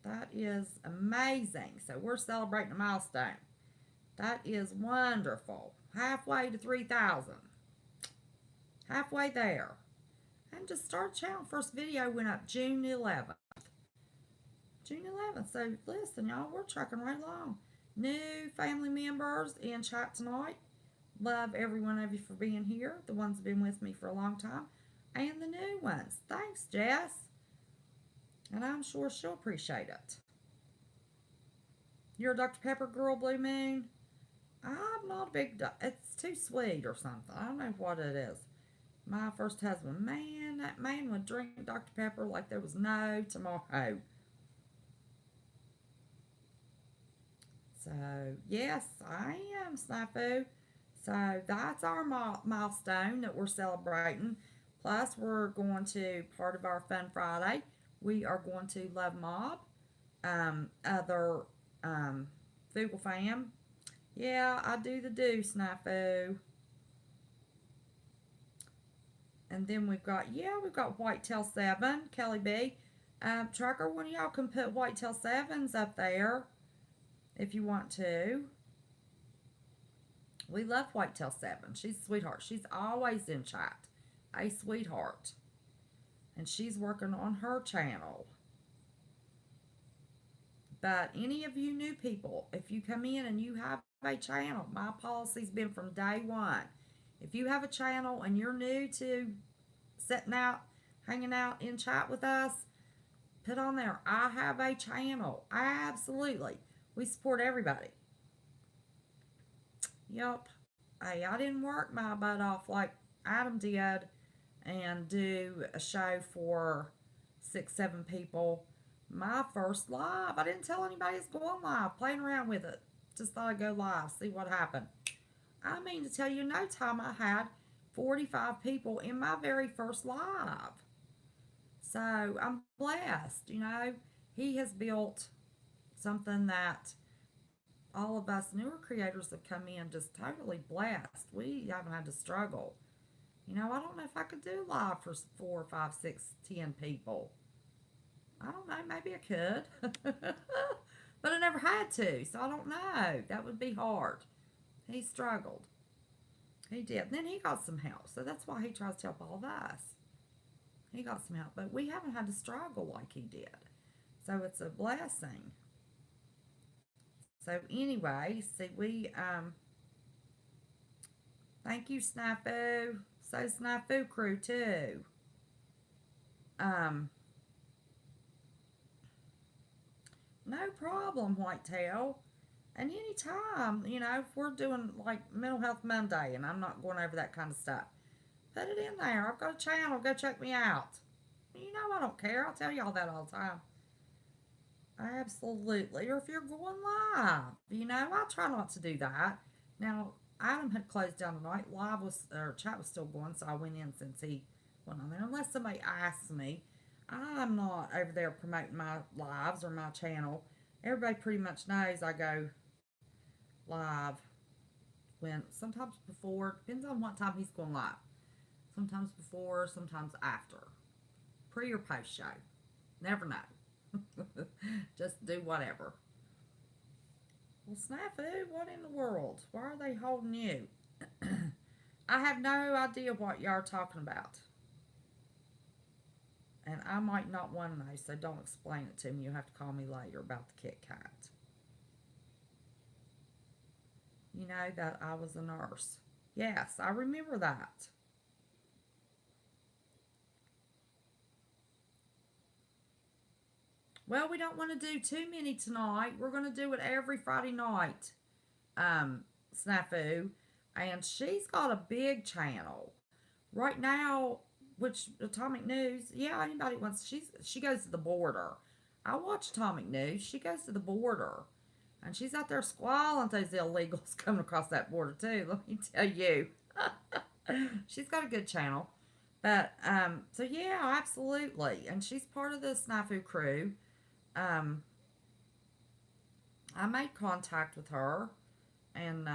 That is amazing. So we're celebrating a milestone. That is wonderful. Halfway to 3,000. Halfway there. And just started channel. First video went up June 11th. June 11th. So listen, y'all, we're trucking right along. New family members in chat tonight. Love every one of you for being here. The ones that have been with me for a long time. And the new ones. Thanks, Jess. And I'm sure she'll appreciate it. You're a Dr. Pepper girl, Blue Moon? I'm not a big... It's too sweet or something. I don't know what it is. My first husband, man, that man would drink Dr. Pepper like there was no tomorrow. So, yes, I am, Snafu. So, that's our milestone that we're celebrating. Plus, we're going to, part of our Fun Friday, we are going to Love Mob, other Fugal fam. Yeah, I do the do, Snafu. And then we've got Whitetail 7, Kelly B. Trucker, one of y'all can put Whitetail 7s up there if you want to. We love Whitetail 7. She's a sweetheart. She's always in chat. A sweetheart. And she's working on her channel. But any of you new people, if you come in and you have a channel, my policy's been from day one. If you have a channel and you're new to sitting out, hanging out in chat with us, put on there, I have a channel. Absolutely. We support everybody. Yep. Hey, I didn't work my butt off like Adam did and do a show for 6, 7 people. My first live. I didn't tell anybody it's going live. Playing around with it. Just thought I'd go live, see what happened. I mean to tell you, no time I had 45 people in my very first live. So I'm blessed, you know. He has built something that all of us newer creators have come in just totally blessed. We haven't had to struggle. You know, I don't know if I could do live for 4, 5, 6, 10 people. I don't know, maybe I could. But I never had to, so I don't know. That would be hard. He struggled. He did. And then he got some help, so that's why he tries to help all of us. He got some help, but we haven't had to struggle like he did. So it's a blessing. So anyway, see, we, thank you, Snafu. So Snafu crew, too. No problem, Whitetail. And anytime, you know, if we're doing like Mental Health Monday and I'm not going over that kind of stuff, put it in there. I've got a channel. Go check me out. You know I don't care. I'll tell y'all that all the time. Absolutely. Or if you're going live, you know, I try not to do that. Now, Adam had closed down tonight. Live was, or chat was still going, so I went in since he went on there. Unless somebody asks me, I'm not over there promoting my lives or my channel. Everybody pretty much knows I go live when, sometimes before, depends on what time he's going live. Sometimes before, sometimes after. pre or post show. Never know. Just do whatever. Well, Snafu, what in the world? Why are they holding you? I have no idea what y'all are talking about. And I might not want to know, so don't explain it to me. You'll have to call me later about the Kit Kat. You know that I was a nurse. Yes, I remember that. Well, we don't want to do too many tonight. We're going to do it every Friday night. Snafu. And she's got a big channel. Right now, which Atomic News, yeah, anybody wants, she goes to the border. I watch Atomic News. She goes to the border. And she's out there squalling those illegals coming across that border too, let me tell you. She's got a good channel. But so yeah, absolutely. And she's part of the Snafu crew. Um, I made contact with her and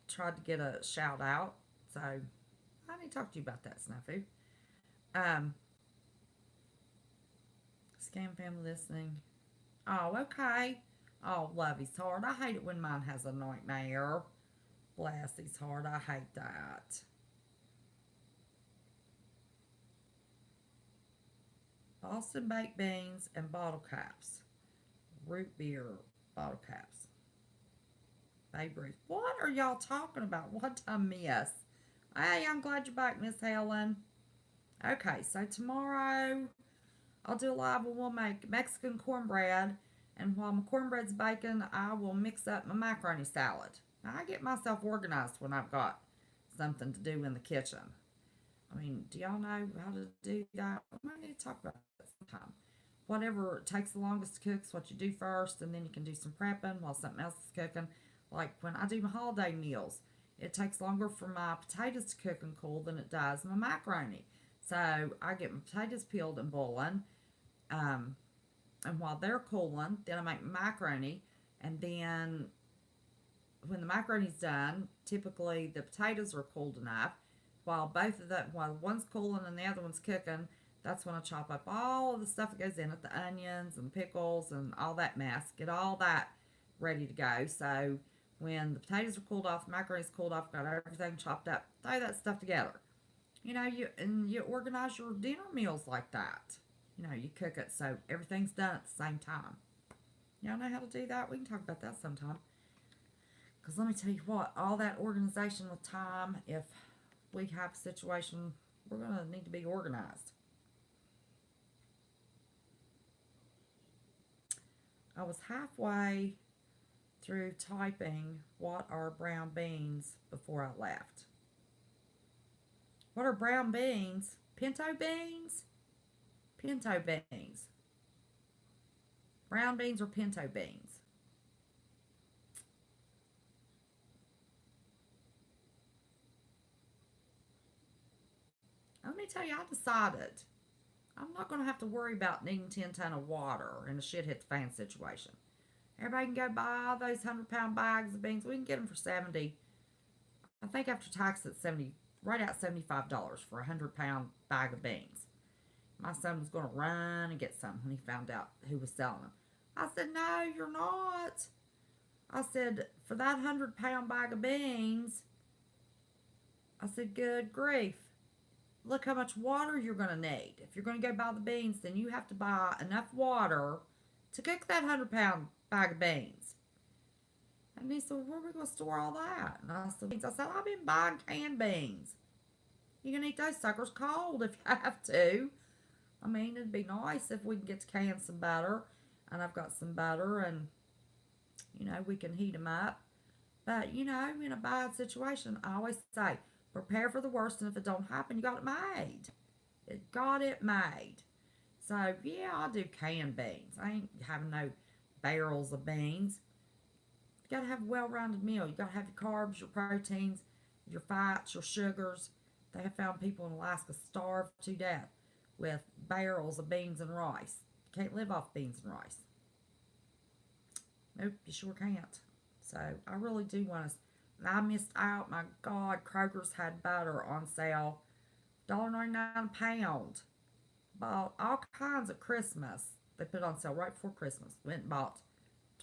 tried to get a shout out. So I need to talk to you about that, Snafu. Um, Scam family listening. Oh, okay. Oh, love his heart. I hate it when mine has a nightmare. Bless his heart. I hate that. Boston baked beans and bottle caps. Root beer bottle caps. Babe Ruth. What are y'all talking about? What I miss? Hey, I'm glad you're back, Miss Helen. Okay, so tomorrow I'll do a live where we'll make Mexican cornbread. And while my cornbread's baking, I will mix up my macaroni salad. Now, I get myself organized when I've got something to do in the kitchen. I mean, do y'all know how to do that? We might need to talk about that sometime. Whatever takes the longest to cook is what you do first, and then you can do some prepping while something else is cooking. Like when I do my holiday meals, it takes longer for my potatoes to cook and cool than it does my macaroni. So I get my potatoes peeled and boiling, um, and while they're cooling, then I make macaroni, and then when the macaroni's done, typically the potatoes are cooled enough. While one's cooling and the other one's cooking, that's when I chop up all of the stuff that goes in it, the onions and pickles and all that mess. Get all that ready to go. So when the potatoes are cooled off, the macaroni's cooled off, got everything chopped up, throw that stuff together. You organize your dinner meals like that. You cook it so everything's done at the same time. Y'all know how to do that? We can talk about that sometime. Because let me tell you what, all that organization with time, if we have a situation, we're going to need to be organized. I was halfway through typing what are brown beans before I left. What are brown beans? Pinto beans? Pinto beans. Brown beans or pinto beans? Let me tell you, I decided I'm not going to have to worry about needing 10 ton of water in a shit hit the fan situation. Everybody can go buy those 100-pound bags of beans. We can get them for 70. I think after tax it's 70, right at $75 for a 100-pound bag of beans. My son was going to run and get some when he found out who was selling them. I said, no, you're not. I said, for that 100-pound bag of beans, I said, good grief. Look how much water you're going to need. If you're going to go buy the beans, then you have to buy enough water to cook that 100-pound bag of beans. And he said, well, where are we going to store all that? And I said, I've been buying canned beans. You can eat those suckers cold if you have to. I mean, it'd be nice if we can get to can some butter. And I've got some butter and, we can heat them up. But, in a bad situation, I always say, prepare for the worst, and if it don't happen, you got it made. It got it made. So, yeah, I do canned beans. I ain't having no barrels of beans. You got to have a well-rounded meal. You got to have your carbs, your proteins, your fats, your sugars. They have found people in Alaska starved to death with barrels of beans and rice. You can't live off beans and rice. Nope, you sure can't. So, I really do want to. I missed out. My God, Kroger's had butter on sale. $1.99 a pound. Bought all kinds of Christmas. They put it on sale right before Christmas. Went and bought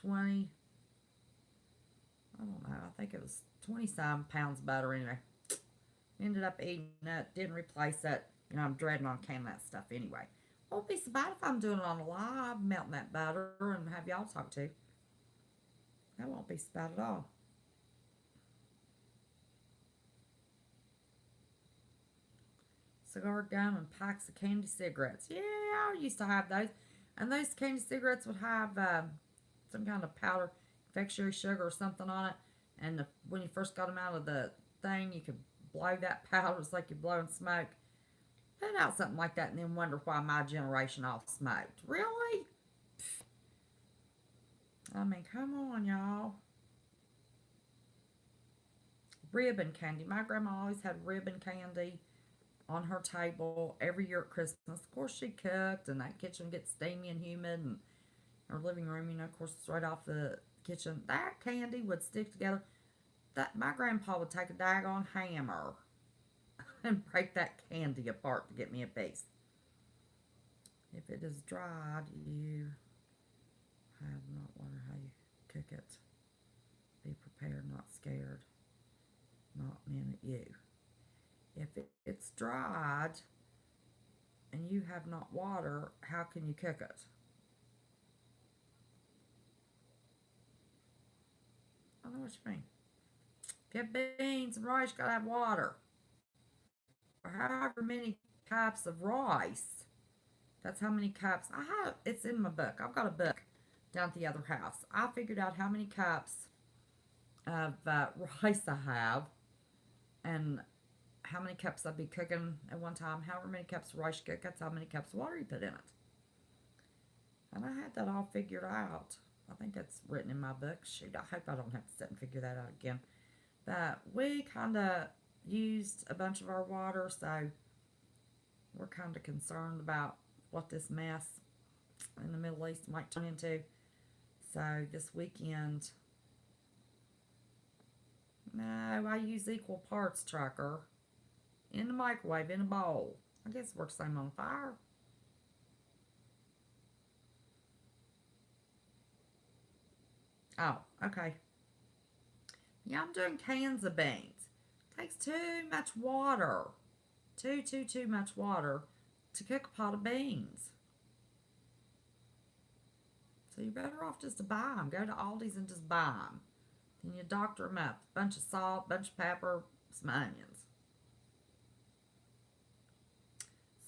20, I don't know, I think it was 20 some pounds of butter anyway. Ended up eating it, didn't replace it. You know, I'm dreading on canning that stuff anyway. Won't be so bad if I'm doing it on a live, melting that butter and have y'all talk to. That won't be so bad at all. Cigar gum and packs of candy cigarettes. Yeah, I used to have those. And those candy cigarettes would have some kind of powder, confectionery sugar or something on it. And when you first got them out of the thing, you could blow that powder. It's like you're blowing smoke. Put out something like that and then wonder why my generation all smoked. Really? I mean, come on, y'all. Ribbon candy. My grandma always had ribbon candy on her table every year at Christmas. Of course, she cooked, and that kitchen gets steamy and humid, and her living room, you know, of course, it's right off the kitchen. That candy would stick together. That my grandpa would take a daggone hammer and break that candy apart to get me a piece. If it is dried, you have not wonder how you cook it. Be prepared, not scared, not men at you. If it's dried and you have not water, how can you cook it? I don't know what you mean. If you have beans and rice, you gotta have water. Or however many cups of rice. That's how many cups. I have, it's in my book. I've got a book down at the other house. I figured out how many cups of rice I have and how many cups I'd be cooking at one time. However many cups of rice you cook, that's how many cups of water you put in it. And I had that all figured out. I think that's written in my book. Shoot, I hope I don't have to sit and figure that out again. But we kind of used a bunch of our water, so we're kind of concerned about what this mess in the Middle East might turn into. So this weekend, no, I use equal parts tracker in the microwave in a bowl. I guess it works the same on fire. Oh, okay. Yeah, I'm doing cans of beans. Takes too much water. Too much water to cook a pot of beans. So you're better off just to buy them. Go to Aldi's and just buy them. Then you doctor them up. Bunch of salt, bunch of pepper, some onions.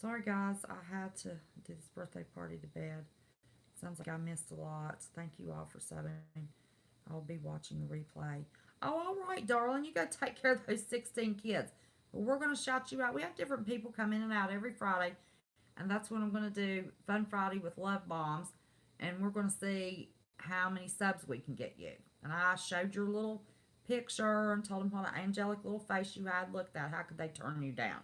Sorry guys, I had to do this birthday party to bed. Sounds like I missed a lot. Thank you all for subbing. I'll be watching the replay. Oh, all right, darling. You go take care of those 16 kids. But we're going to shout you out. We have different people come in and out every Friday. And that's when I'm going to do Fun Friday with Love Bombs. And we're going to see how many subs we can get you. And I showed your little picture and told them what an angelic little face you had. Looked at. How could they turn you down?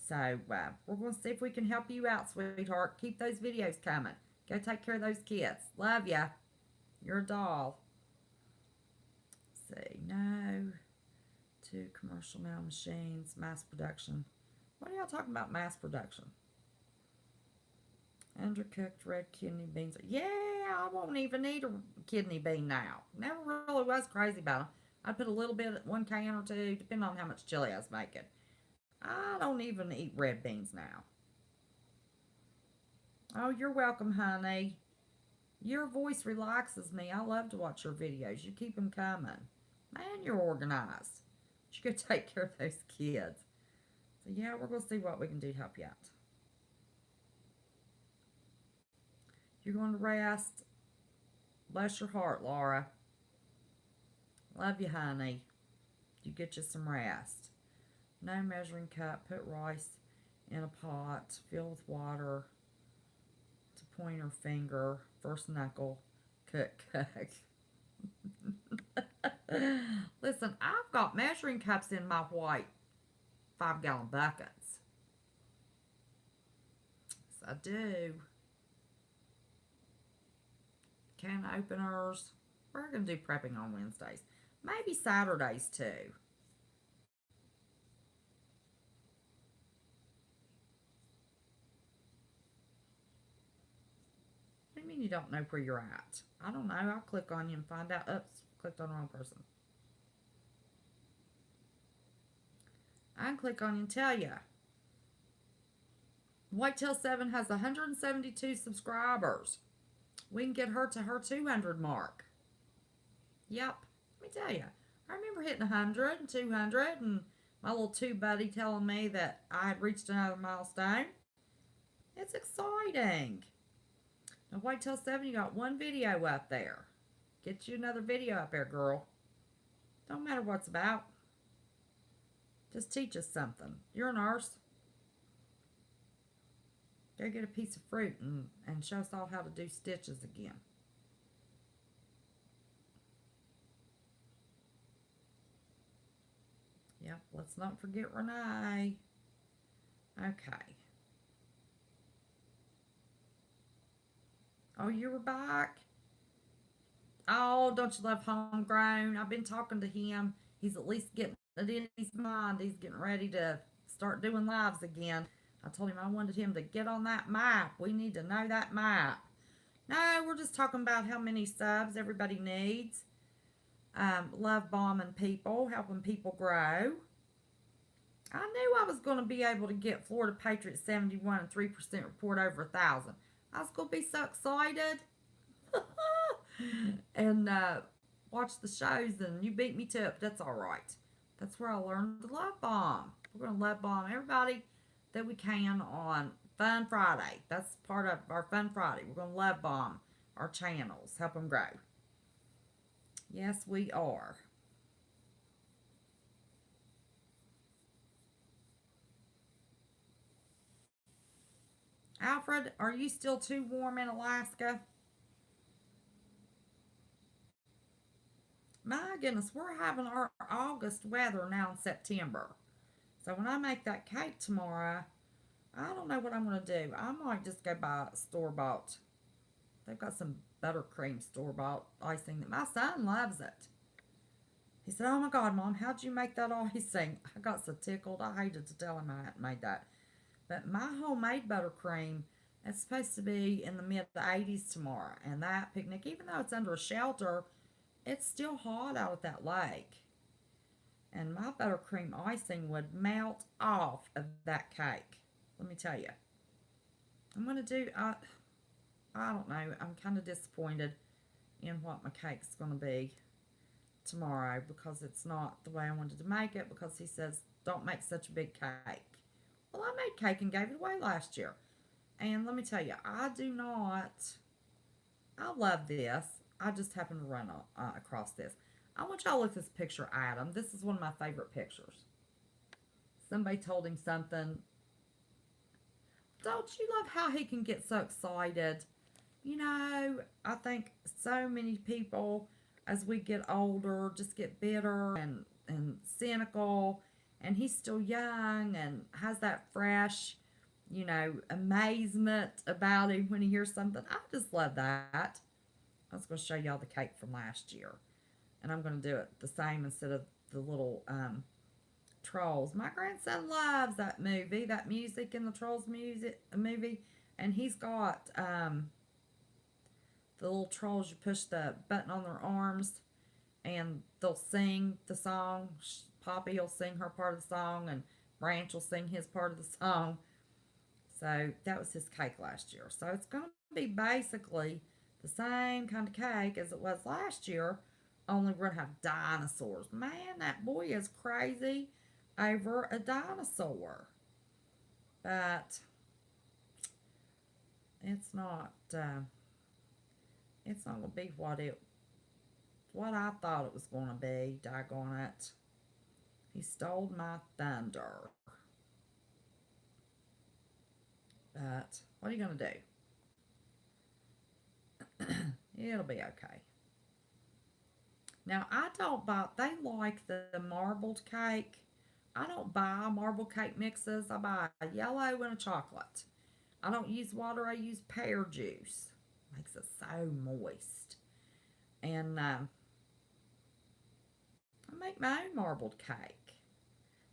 So we're going to see if we can help you out, sweetheart. Keep those videos coming. Go take care of those kids. Love ya. You're a doll. Let's see. No to commercial mail machines. Mass production. What are y'all talking about mass production? Undercooked red kidney beans. Yeah, I won't even eat a kidney bean now. Never really was crazy about them. I'd put a little bit at one can or two, depending on how much chili I was making. I don't even eat red beans now. Oh, you're welcome, honey. Your voice relaxes me. I love to watch your videos. You keep them coming. Man, you're organized. You go take care of those kids. So, yeah, we're going to see what we can do to help you out. You're going to rest. Bless your heart, Laura. Love you, honey. You get you some rest. No measuring cup. Put rice in a pot. Fill with water. To pointer finger. First knuckle. Cook. Listen, I've got measuring cups in my white 5-gallon buckets. Yes, I do. Can openers. We're going to do prepping on Wednesdays. Maybe Saturdays too. mean you don't know where you're at? I don't know. I'll click on you and find out. Oops, clicked on the wrong person. I can click on you and tell you. Whitetail 7 has 172 subscribers. We can get her to her 200 mark. Yep, let me tell you. I remember hitting 100 and 200 and my little tube buddy telling me that I had reached another milestone. It's exciting. Now, Whitetail 7, you got one video up there. Get you another video up there, girl. Don't matter what it's about. Just teach us something. You're a nurse. Go get a piece of fruit and show us all how to do stitches again. Yep, let's not forget Renee. Okay. Oh, you were back? Oh, don't you love homegrown? I've been talking to him. He's at least getting it in his mind. He's getting ready to start doing lives again. I told him I wanted him to get on that map. We need to know that map. No, we're just talking about how many subs everybody needs. Love bombing people, helping people grow. I knew I was going to be able to get Florida Patriots 71 and 3% report over 1,000. I was going to be so excited. And watch the shows, and you beat me to it, but that's all right. That's where I learned to love bomb. We're going to love bomb everybody that we can on Fun Friday. That's part of our Fun Friday. We're going to love bomb our channels, help them grow. Yes, we are. Alfred, are you still too warm in Alaska? My goodness, we're having our August weather now in September. So when I make that cake tomorrow, I don't know what I'm going to do. I might just go buy store-bought. They've got some buttercream store-bought icing that my son loves it. He said, oh my God, Mom, how'd you make that icing? I got so tickled. I hated to tell him I hadn't made that. But my homemade buttercream, it's supposed to be in the mid-80s tomorrow. And that picnic, even though it's under a shelter, it's still hot out at that lake. And my buttercream icing would melt off of that cake. Let me tell you. I'm going to do, I don't know. I'm kind of disappointed in what my cake's going to be tomorrow because it's not the way I wanted to make it, because he says, don't make such a big cake. Well, I made cake and gave it away last year. And let me tell you, I love this. I just happened to run across this. I want y'all to look at this picture, Adam. This is one of my favorite pictures. Somebody told him something. Don't you love how he can get so excited? You know, I think so many people, as we get older, just get bitter and cynical. And he's still young and has that fresh, you know, amazement about him when he hears something. I just love that. I was going to show y'all the cake from last year. And I'm going to do it the same instead of the little Trolls. My grandson loves that movie, that music in the Trolls movie. And he's got the little trolls, you push the button on their arms and they'll sing the song. Poppy will sing her part of the song and Branch will sing his part of the song. So that was his cake last year. So it's going to be basically the same kind of cake as it was last year, only we're going to have dinosaurs. Man, that boy is crazy over a dinosaur. But it's not going to be what I thought it was going to be. Daggone it. He stole my thunder. But what are you going to do? It'll be okay. Now, I don't buy, they like the marbled cake. I don't buy marble cake mixes. I buy a yellow and a chocolate. I don't use water. I use pear juice. Makes it so moist. And I make my own marbled cake.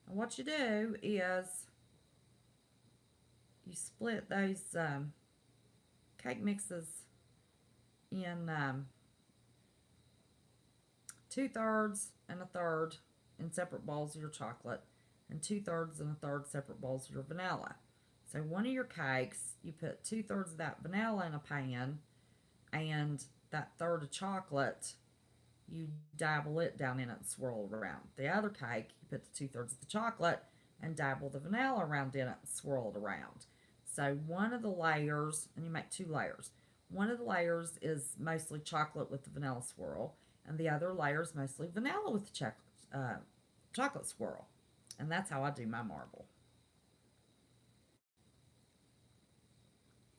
And what you do is you split those cake mixes in 2/3 and a third in separate bowls of your chocolate, and 2/3 and a third separate bowls of your vanilla. So one of your cakes, you put 2/3 of that vanilla in a pan, and that third of chocolate, you dabble it down in it and swirl it around. The other cake, you put the 2/3 of the chocolate and dabble the vanilla around in it and swirl it around. So one of the layers, and you make 2 layers. One of the layers is mostly chocolate with the vanilla swirl, and the other layer is mostly vanilla with the chocolate swirl. And that's how I do my marble.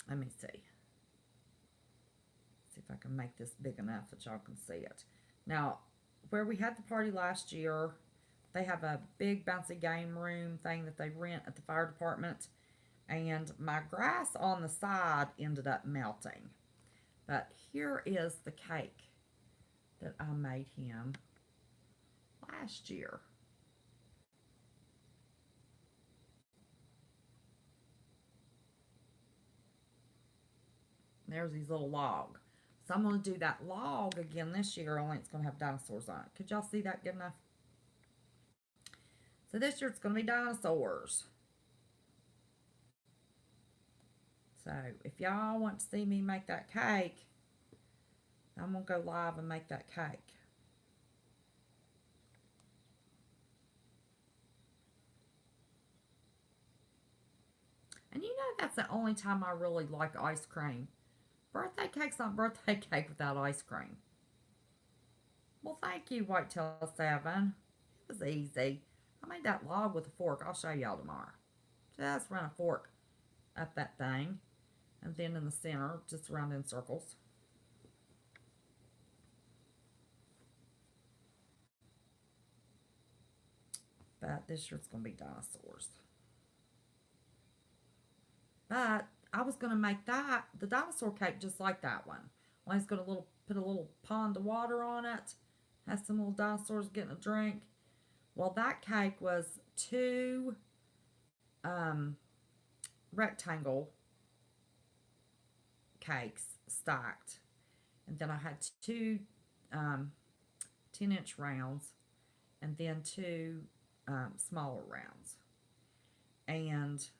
Let me see. See if I can make this big enough that y'all can see it. Now, where we had the party last year, they have a big bouncy game room thing that they rent at the fire department. And my grass on the side ended up melting. But here is the cake that I made him last year. There's his little log. So I'm going to do that log again this year, only it's going to have dinosaurs on it. Could y'all see that good enough? So this year it's going to be dinosaurs. So if y'all want to see me make that cake, I'm going to go live and make that cake. And you know that's the only time I really like ice cream. Birthday cake's not birthday cake without ice cream. Well, thank you, Whitetail 7. It was easy. I made that log with a fork. I'll show y'all tomorrow. Just run a fork up that thing. And then in the center, just around in circles. But this year it's going to be dinosaurs. But I was going to make the dinosaur cake just like that one. I was going to put a little pond of water on it. Has some little dinosaurs getting a drink. Well, that cake was 2 rectangle cakes stacked. And then I had 2 10-inch rounds. And then 2 smaller rounds. And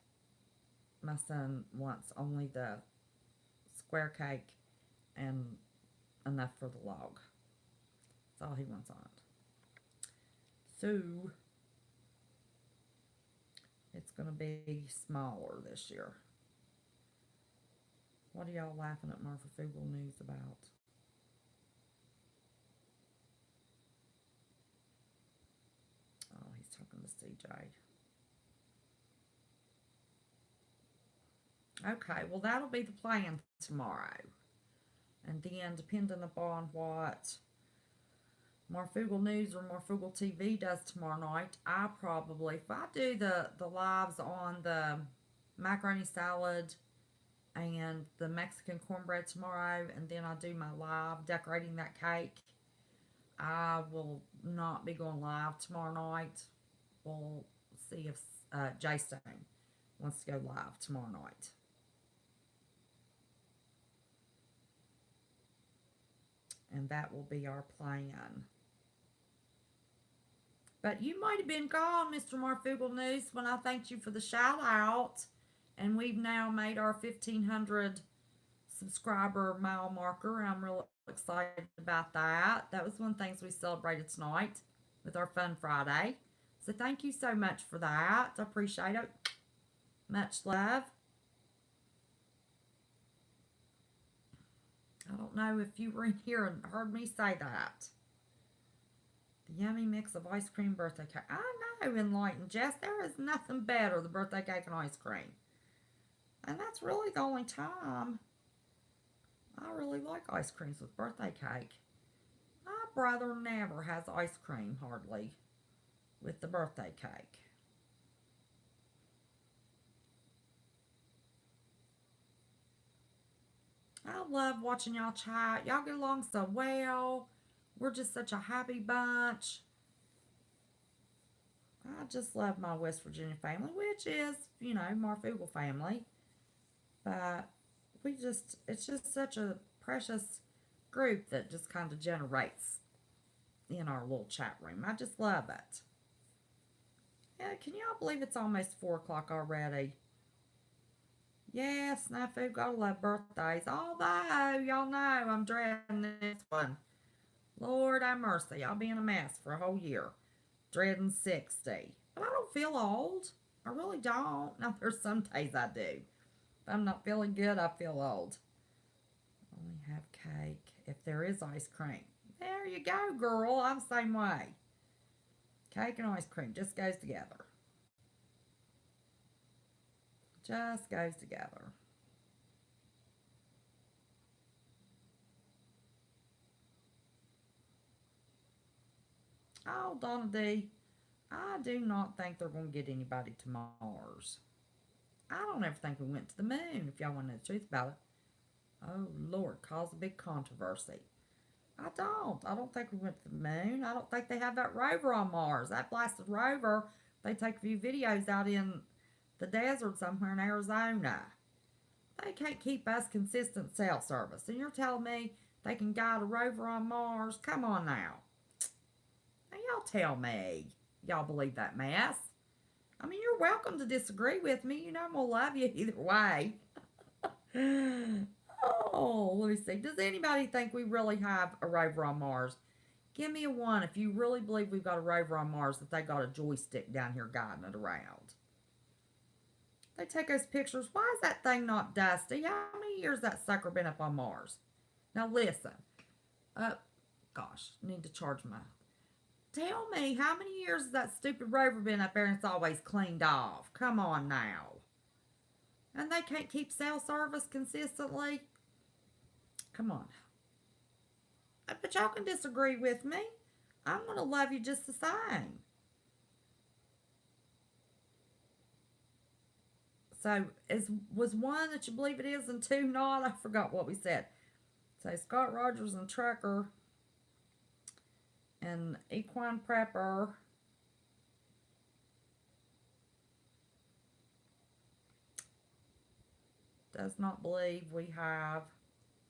my son wants only the square cake and enough for the log. That's all he wants on it. So it's going to be smaller this year. What are y'all laughing at Marfa Frugal News about? Oh, he's talking to CJ. Okay, well, that'll be the plan tomorrow. And then, depending upon what Marfugal News or Marfugal TV does tomorrow night, I probably, if I do the lives on the macaroni salad and the Mexican cornbread tomorrow, and then I do my live decorating that cake, I will not be going live tomorrow night. We'll see if Jason wants to go live tomorrow night. And that will be our plan. But you might have been gone, Mr. Marfugal News, when I thanked you for the shout out. And we've now made our 1,500 subscriber mile marker. I'm real excited about that. That was one of the things we celebrated tonight with our Fun Friday. So thank you so much for that. I appreciate it. Much love. I don't know if you were in here and heard me say that. The yummy mix of ice cream birthday cake. I know, Enlightened Jess. There is nothing better than birthday cake and ice cream. And that's really the only time I really like ice creams with birthday cake. My brother never has ice cream, hardly, with the birthday cake. I love watching y'all chat. Y'all get along so well. We're just such a happy bunch. I just love my West Virginia family, which is, Marfugal family. But it's just such a precious group that just kind of generates in our little chat room. I just love it. Yeah, can y'all believe it's almost 4 o'clock already? Yeah, Snafu, gotta love birthdays. Although, y'all know I'm dreading this one. Lord have mercy, I'll be in a mess for a whole year. Dreading 60. But I don't feel old. I really don't. Now, there's some days I do. If I'm not feeling good, I feel old. Only have cake if there is ice cream. There you go, girl. I'm the same way. Cake and ice cream just goes together. Just goes together. Oh, Donna D, I do not think they're going to get anybody to Mars. I don't ever think we went to the moon, if y'all want to know the truth about it. Oh, Lord, cause a big controversy. I don't. I don't think we went to the moon. I don't think they have that rover on Mars. That blasted rover, they take a few videos out in the desert somewhere in Arizona. They can't keep us consistent cell service. And you're telling me they can guide a rover on Mars? Come on now. Now, y'all tell me. Y'all believe that mess? I mean, you're welcome to disagree with me. You know I'm going to love you either way. Oh, let me see. Does anybody think we really have a rover on Mars? Give me a 1 if you really believe we've got a rover on Mars, that they got a joystick down here guiding it around. They take those pictures. Why is that thing not dusty? How many years that sucker been up on Mars? Now listen. Gosh, need to charge my... Tell me, how many years has that stupid rover been up there and it's always cleaned off? Come on now. And they can't keep cell service consistently? Come on. But y'all can disagree with me. I'm going to love you just the same. So, was 1 that you believe it is and 2 not? I forgot what we said. So, Scott Rogers and Trucker and Equine Prepper. Does not believe we have.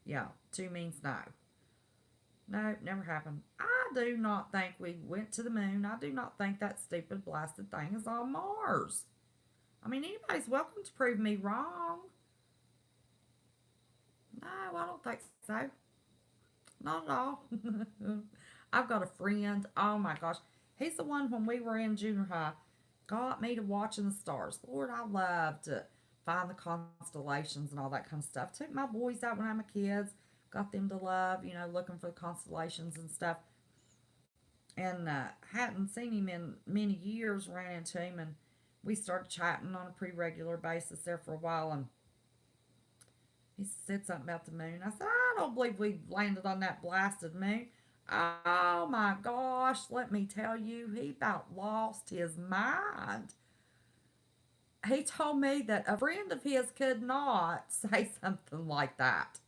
Yeah, 2 means no. No, never happened. I do not think we went to the moon. I do not think that stupid blasted thing is on Mars. I mean, anybody's welcome to prove me wrong. No, I don't think so. Not at all. I've got a friend. Oh my gosh. He's the one when we were in junior high got me to watching the stars. Lord, I love to find the constellations and all that kind of stuff. Took my boys out when I was kids. Got them to love, looking for the constellations and stuff. And hadn't seen him in many years. Ran into him and we started chatting on a pretty regular basis there for a while. And he said something about the moon. I said, I don't believe we landed on that blasted moon. Oh my gosh, let me tell you, he about lost his mind. He told me that a friend of his could not say something like that.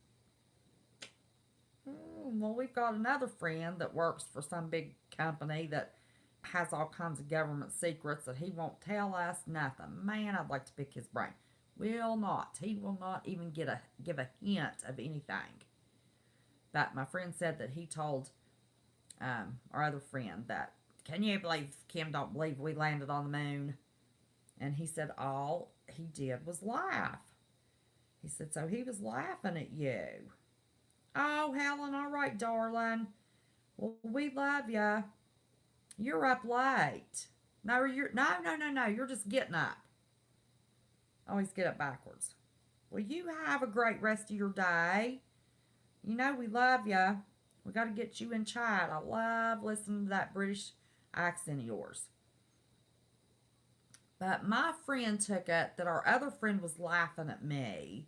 Well, we've got another friend that works for some big company that has all kinds of government secrets that he won't tell us nothing. Man, I'd like to pick his brain. Will not. He will not even give a hint of anything. But my friend said that he told our other friend that, can you believe Kim don't believe we landed on the moon? And he said all he did was laugh. He said, so he was laughing at you. Oh, Helen, all right, darling. Well, we love you. You're up late. No, you're just getting up. I always get up backwards. Well, you have a great rest of your day. We love you. We got to get you in chat. I love listening to that British accent of yours. But my friend took it that our other friend was laughing at me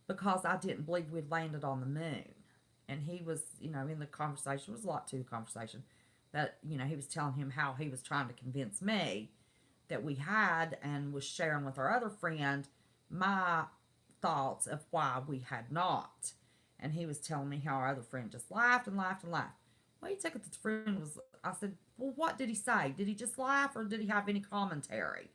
because I didn't believe we'd landed on the moon. And he was, in the conversation, there was a lot to the conversation, that, he was telling him how he was trying to convince me that we had, and was sharing with our other friend my thoughts of why we had not. And he was telling me how our other friend just laughed and laughed and laughed. Well, he took it that the friend was, I said, well, what did he say? Did he just laugh or did he have any commentary?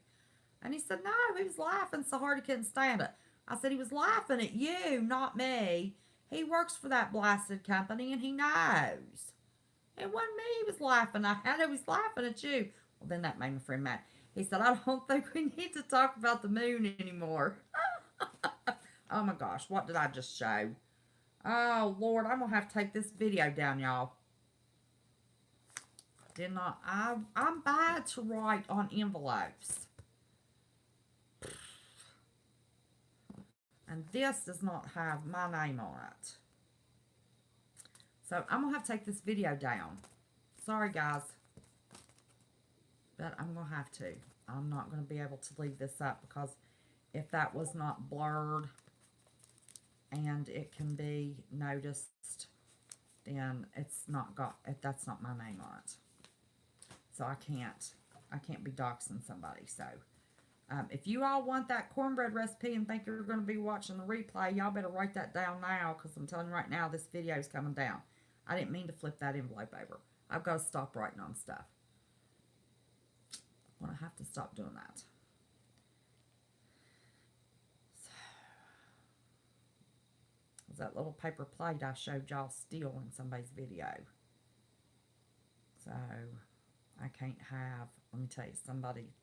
And he said, no, he was laughing so hard he couldn't stand it. I said, he was laughing at you, not me. He works for that blasted company and he knows. It wasn't me he was laughing at. He was laughing at you. Well, then that made my friend mad. He said, I don't think we need to talk about the moon anymore. Oh my gosh, what did I just show? Oh Lord, I'm gonna have to take this video down, y'all. Did not I'm bad to write on envelopes. And this does not have my name on it. So I'm gonna have to take this video down. Sorry guys. But I'm gonna have to. I'm not gonna be able to leave this up because if that was not blurred and it can be noticed, then it's not got, that's not my name on it. So I can't be doxing somebody. So if you all want that cornbread recipe and think you're going to be watching the replay, y'all better write that down now because I'm telling you right now, this video is coming down. I didn't mean to flip that envelope over. I've got to stop writing on stuff. I'm going to have to stop doing that. So, was that little paper plate I showed y'all still in somebody's video. So, I can't have, let me tell you, somebody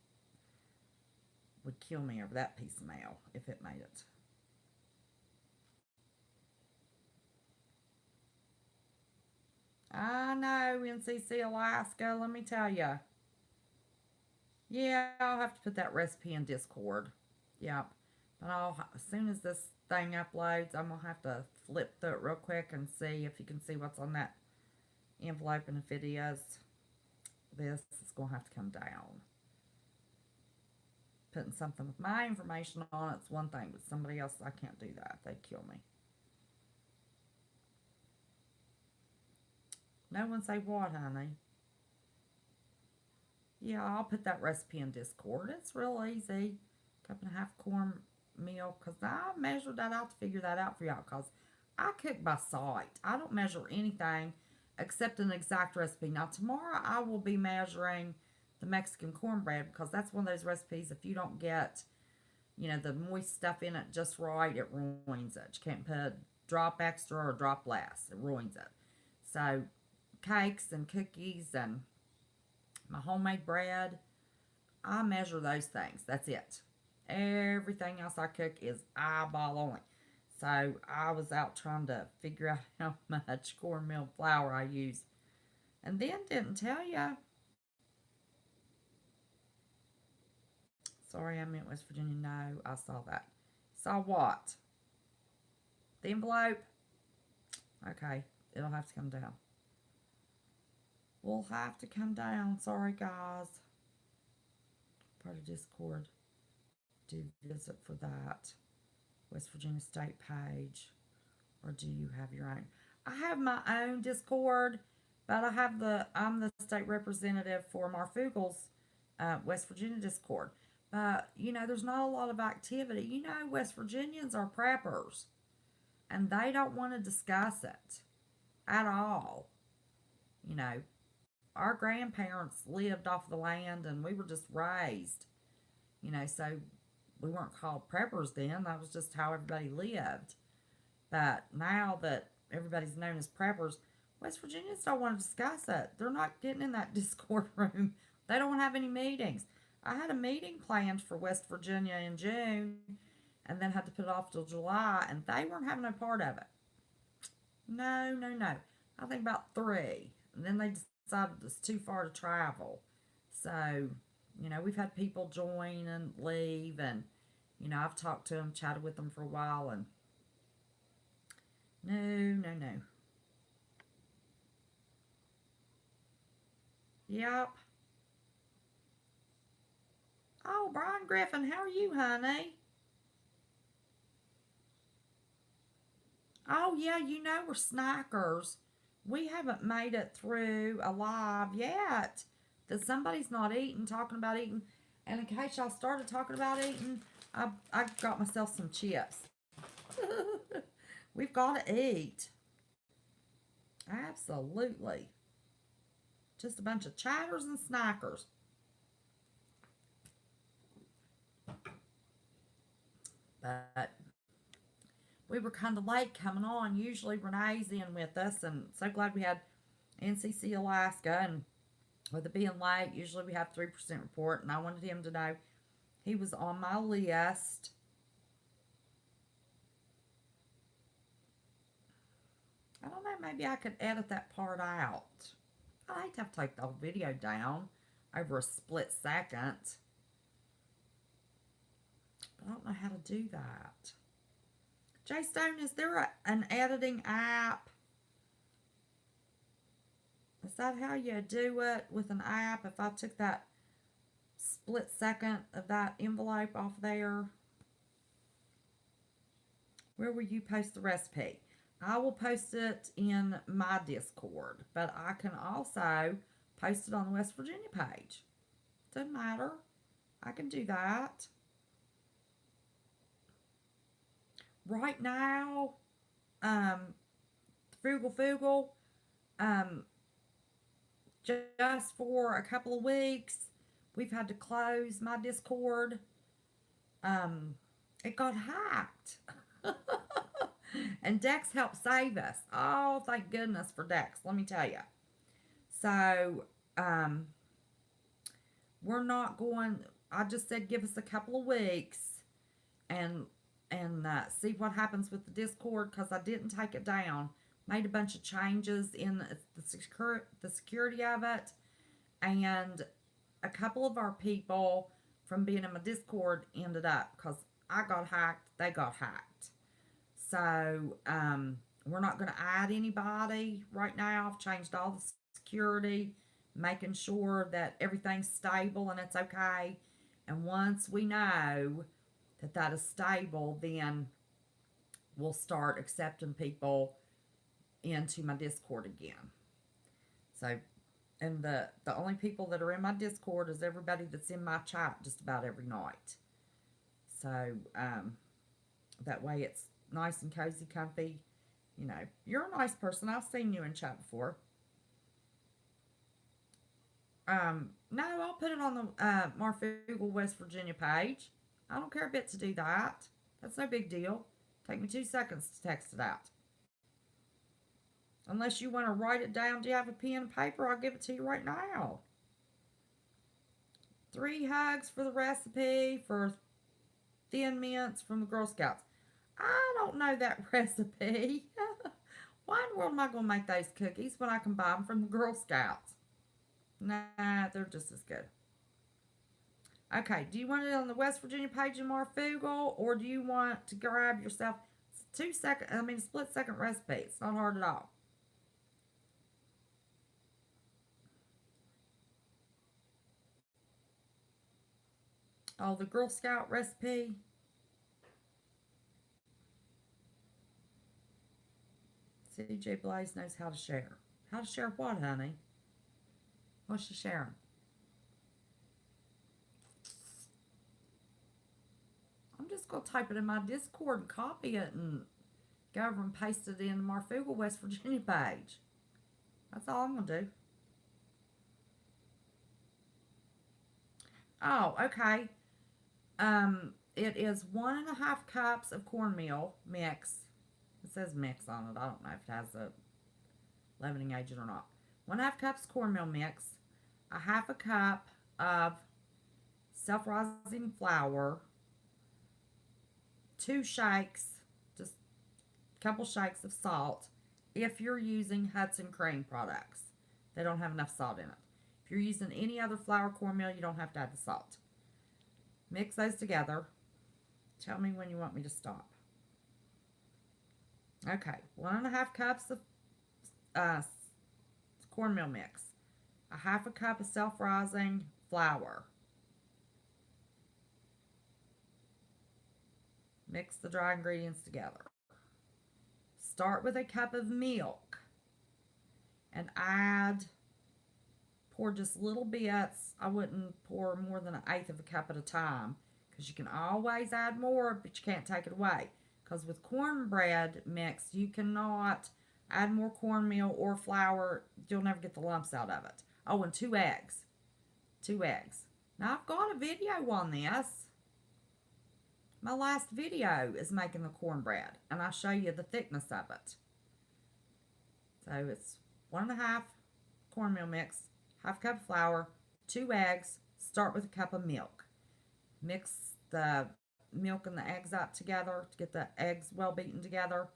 would kill me over that piece of mail if it made it. I know, NCC Alaska, let me tell you. Yeah, I'll have to put that recipe in Discord. Yep. But as soon as this thing uploads, I'm going to have to flip through it real quick and see if you can see what's on that envelope. And if it is, this is going to have to come down. Putting something with my information on it's one thing, but somebody else, I can't do that. They'd kill me. No one say what, honey? Yeah, I'll put that recipe in Discord. It's real easy. 1.5 cup cornmeal, because I measured that out to figure that out for y'all, because I cook by sight. I don't measure anything except an exact recipe. Now, tomorrow I will be measuring the Mexican cornbread, because that's one of those recipes, if you don't get, you know, the moist stuff in it just right, it ruins it. You can't put drop extra or drop less. It ruins it. So, cakes and cookies and my homemade bread, I measure those things. That's it. Everything else I cook is eyeball only. So I was out trying to figure out how much cornmeal flour I use. And then didn't tell you. Sorry, I meant West Virginia. No, I saw that. Saw what? The envelope? Okay, it'll have to come down. We'll have to come down. Sorry, guys. Part of Discord. Do visit for that. West Virginia State page. Or do you have your own? I have my own Discord, but I'm the state representative for Marfugel's West Virginia Discord. But, you know, there's not a lot of activity. You know, West Virginians are preppers. And they don't want to discuss it at all. You know, our grandparents lived off the land and we were just raised. You know, so we weren't called preppers then. That was just how everybody lived. But now that everybody's known as preppers, West Virginians don't want to discuss it. They're not getting in that Discord room. They don't want to have any meetings. I had a meeting planned for West Virginia in June and then had to put it off till July, and they weren't having no part of it. No, no, no. I think about 3. And then they decided it's too far to travel. So, you know, we've had people join and leave, and, you know, I've talked to them, chatted with them for a while, and no, no, no. Yep. Oh, Brian Griffin, how are you, honey? Oh, yeah, you know we're snackers. We haven't made it through alive yet. That somebody's not eating, talking about eating. And in case y'all started talking about eating, I got myself some chips. We've got to eat. Absolutely. Just a bunch of chatters and snackers. But we were kind of late coming on. Usually Renee's in with us, and so glad we had NCC Alaska. And with it being late, usually we have 3% report, and I wanted him to know he was on my list. I don't know, maybe I could edit that part out. I hate to have to take the whole video down over a split second. But I don't know how to do that. Jay Stone, is there an editing app? Is that how you do it with an app? If I took that split second of that envelope off there, where will you post the recipe? I will post it in my Discord, but I can also post it on the West Virginia page. Doesn't matter. I can do that. Right now, Frugal Fugal, just for a couple of weeks, we've had to close my Discord. It got hacked. And Dex helped save us. Oh, thank goodness for Dex, let me tell you. So, we're not going, I just said give us a couple of weeks and see what happens with the Discord, because I didn't take it down. Made a bunch of changes in the security of it, and a couple of our people from being in my Discord ended up, because I got hacked, they got hacked. So we're not going to add anybody right now. I've changed all the security, making sure that everything's stable and it's okay. And once we know that that is stable, then we'll start accepting people into my Discord again. So, and the only people that are in my Discord is everybody that's in my chat just about every night. So, that way it's nice and cozy, comfy. You know, you're a nice person. I've seen you in chat before. No, I'll put it on the Marfugal West Virginia page. I don't care a bit to do that. That's no big deal. Take me 2 seconds to text it out. Unless you want to write it down. Do you have a pen and paper? I'll give it to you right now. 3 hugs for the recipe for Thin Mints from the Girl Scouts. I don't know that recipe. Why in the world am I going to make those cookies when I can buy them from the Girl Scouts? Nah, they're just as good. Okay, do you want it on the West Virginia page in Marfugal, or do you want to grab yourself split second recipe. It's not hard at all. Oh, the Girl Scout recipe. CJ Blaze knows how to share. How to share what, honey? What's she sharing? I'm just going to type it in my Discord and copy it and go over and paste it in the Marfugal, West Virginia page. That's all I'm going to do. Oh, okay. It is 1.5 cups of cornmeal mix. It says mix on it. I don't know if it has a leavening agent or not. 1.5 cups cornmeal mix, a 1/2 cup of self-rising flour, 2 shakes, just a couple shakes of salt. If you're using Hudson Cream products, they don't have enough salt in it. If you're using any other flour cornmeal, you don't have to add the salt. Mix those together. Tell me when you want me to stop. Okay, 1.5 cups of cornmeal mix, a 1/2 cup of self-rising flour. Mix the dry ingredients together. Start with a cup of milk and pour just little bits. I wouldn't pour more than 1/8 of a cup at a time, because you can always add more, but you can't take it away. Because with cornbread mix, you cannot add more cornmeal or flour. You'll never get the lumps out of it. Oh, and 2 eggs. 2 eggs. Now, I've got a video on this. My last video is making the cornbread, and I show you the thickness of it. So it's 1.5 cornmeal mix, half cup of flour, 2 eggs. Start with a cup of milk. Mix the milk and the eggs up together to get the eggs well beaten together,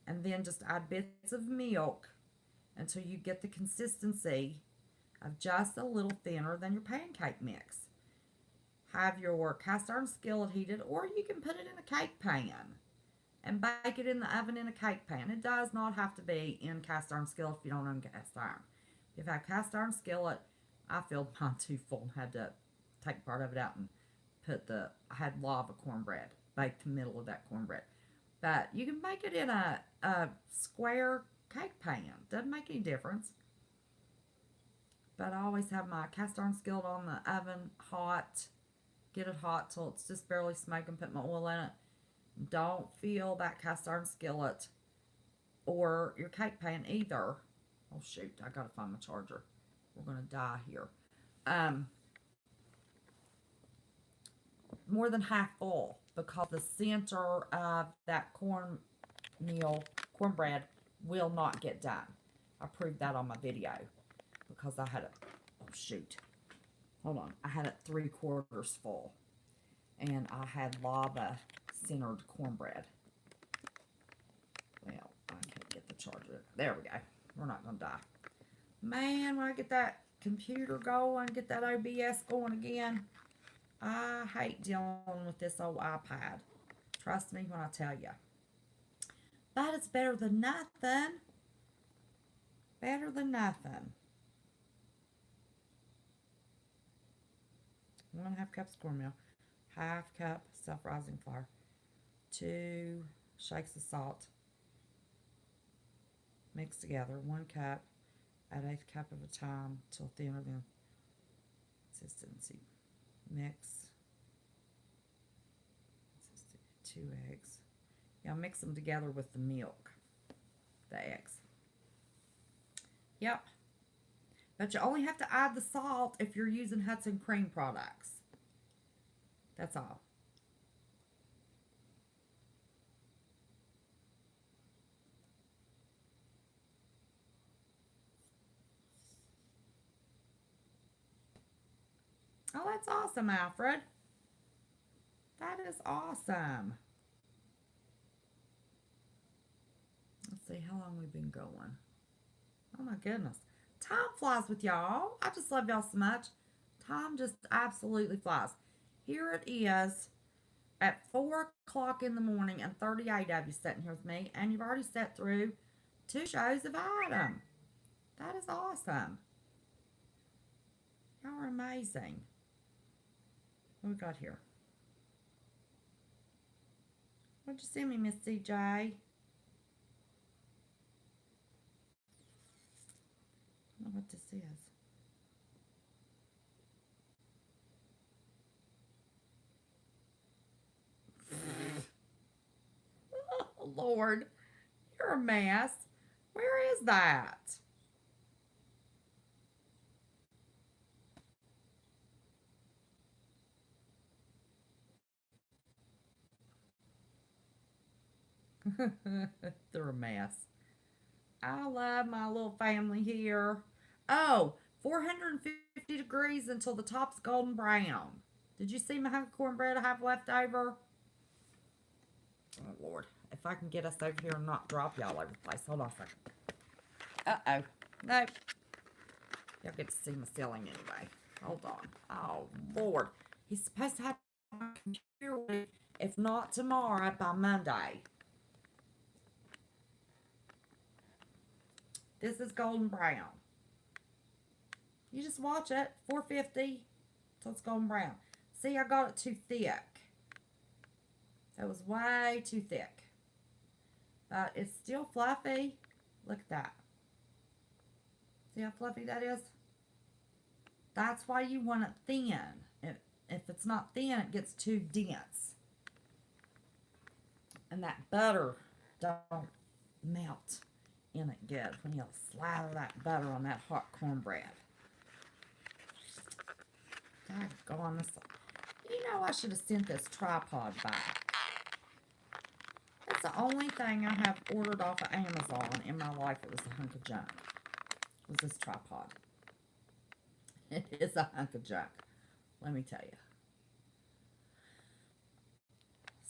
and then just add bits of milk until you get the consistency of just a little thinner than your pancake mix. Have your cast iron skillet heated, or you can put it in a cake pan and bake it in the oven in a cake pan. It does not have to be in cast iron skillet if you don't own cast iron. If I have cast iron skillet, I filled mine too full and had to take part of it out and I had lava cornbread, baked the middle of that cornbread. But you can make it in a square cake pan. Doesn't make any difference. But I always have my cast iron skillet on the oven hot. Get it hot till it's just barely smoking. Put my oil in it. Don't fill that cast iron skillet or your cake pan either. Oh shoot, I gotta find my charger. We're gonna die here. More than half full, because the center of that cornbread will not get done. I proved that on my video because I had it, oh shoot, hold on, I had it 3/4 full, and I had lava centered cornbread. Well, I can't get the charger. There we go. We're not gonna die. Man, when I get that computer going, get that OBS going again, I hate dealing with this old iPad. Trust me when I tell you. But it's better than nothing. Better than nothing. 1.5 cups cornmeal. Half cup self-rising flour. 2 shakes of salt. Mix together. 1 cup. Add 1/8 cup of a time till thinner than consistency. Mix. 2 eggs. Yeah, mix them together with the milk. The eggs. Yep. But you only have to add the salt if you're using Hudson Cream products. That's all. Oh, that's awesome, Alfred. That is awesome. Let's see how long we've been going. Oh my goodness. Time flies with y'all. I just love y'all so much. Time just absolutely flies. Here it is at 4 o'clock in the morning, and 38 of you sitting here with me, and you've already sat through 2 shows of item. That is awesome. Y'all are amazing. What we got here? What'd you send me, Miss CJ? I don't know what this is. Oh, Lord. You're a mess. Where is that? They're a mess. I love my little family here. Oh, 450 degrees until the top's golden brown. Did you see my cornbread I have left over? Oh, Lord. If I can get us over here and not drop y'all over the place. Hold on a second. Uh-oh. Nope. Y'all get to see my ceiling anyway. Hold on. Oh, Lord. He's supposed to have my computer, if not tomorrow, by Monday. This is golden brown. You just watch it. 450 till it's golden brown. See, I got it too thick. That was way too thick. But it's still fluffy. Look at that. See how fluffy that is? That's why you want it thin. If it's not thin, it gets too dense. And that butter don't melt in it good when you slather that butter on that hot cornbread. Doggone this. You know, I should have sent this tripod back. That's the only thing I have ordered off of Amazon in my life. It was a hunk of junk. Was this tripod. It is a hunk of junk. Let me tell you.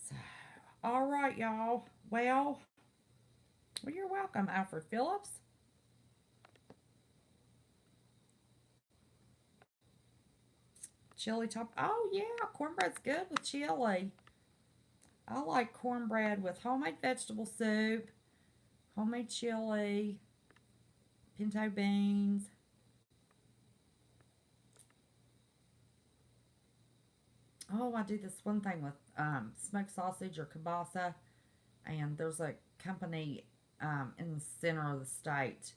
So, all right, y'all. Well, you're welcome, Alfred Phillips. Chili top. Oh, yeah. Cornbread's good with chili. I like cornbread with homemade vegetable soup, homemade chili, pinto beans. Oh, I do this one thing with smoked sausage or kielbasa, and there's a company in the center of the state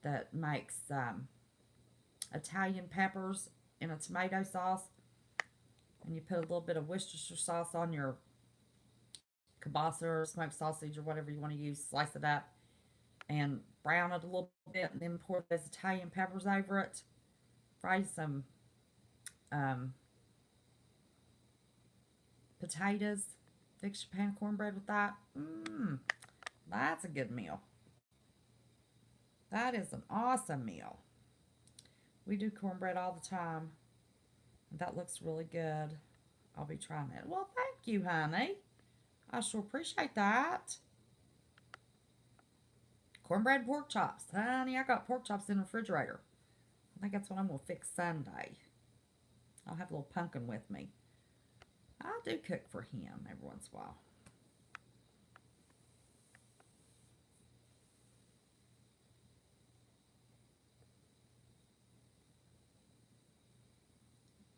that makes Italian peppers in a tomato sauce, and you put a little bit of Worcestershire sauce on your kielbasa or smoked sausage or whatever you want to use, slice it up, and brown it a little bit, and then pour those Italian peppers over it. Fry some um, potatoes. Fix your pan of cornbread with that. That's a good meal. That is an awesome meal. We do cornbread all the time. That looks really good. I'll be trying it. Well, thank you, honey. I sure appreciate that. Cornbread pork chops. Honey, I got pork chops in the refrigerator. I think that's what I'm going to fix Sunday. I'll have a little pumpkin with me. I do cook for him every once in a while.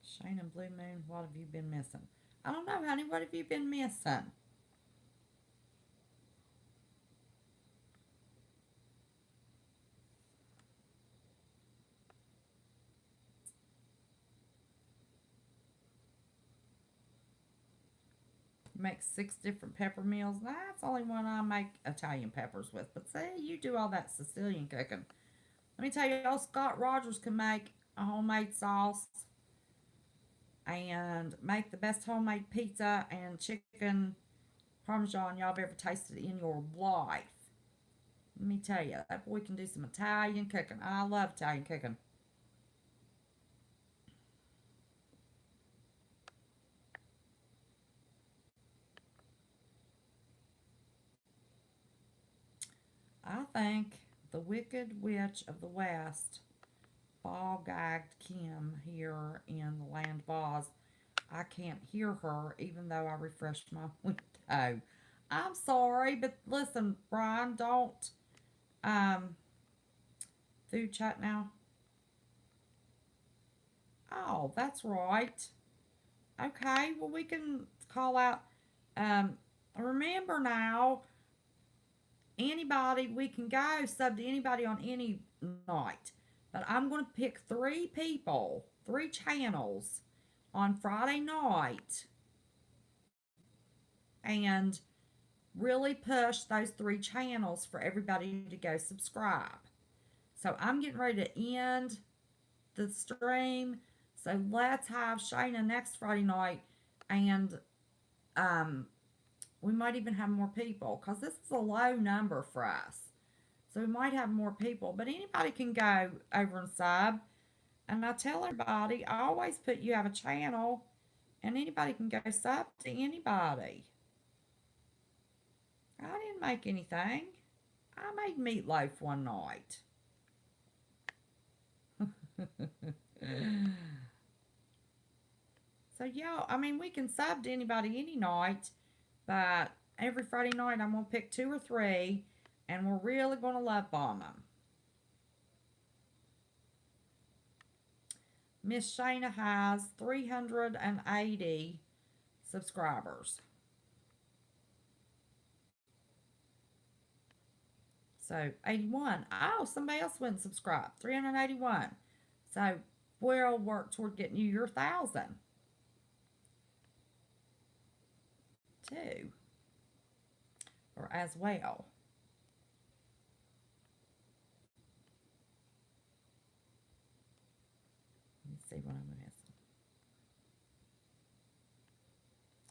Shane and Blue Moon, what have you been missing? I don't know, honey. What have you been missing? Make 6 different pepper meals. That's the only one I make Italian peppers with. But see, you do all that Sicilian cooking. Let me tell you, all Scott Rogers can make a homemade sauce and make the best homemade pizza and chicken parmesan y'all have ever tasted in your life. Let me tell you, that boy can do some Italian cooking. I love Italian cooking. I think the Wicked Witch of the West ball gagged Kim here in the land of Oz. I can't hear her even though I refreshed my window. I'm sorry, but listen, Brian, don't um food chat now. Oh, that's right. Okay, well we can call out remember now, anybody, we can go sub to anybody on any night. But I'm going to pick 3 people, 3 channels on Friday night and really push those 3 channels for everybody to go subscribe. So I'm getting ready to end the stream. So let's have Shayna next Friday night, and we might even have more people because this is a low number for us. So we might have more people, but anybody can go over and sub. And I tell everybody, I always put you have a channel, and anybody can go sub to anybody. I didn't make anything. I made meatloaf one night. So yeah, I mean we can sub to anybody any night, but every Friday night I'm gonna pick 2 or 3, and we're really gonna love bomb them. Miss Shayna has 380 subscribers. So 81. Oh, somebody else went and subscribed. 381. So we'll work toward getting you your 1,000 too, or as well. Let me see what I'm missing.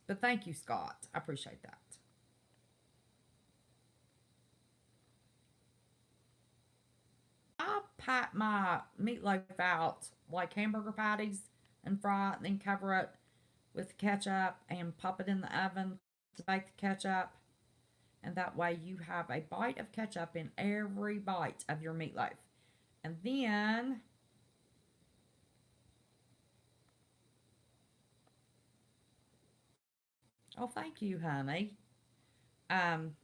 But thank you, Scott. I appreciate that. pat my meatloaf out like hamburger patties and fry it, and then cover it with ketchup and pop it in the oven to bake the ketchup. And that way you have a bite of ketchup in every bite of your meatloaf. And then, oh, thank you, honey. Um,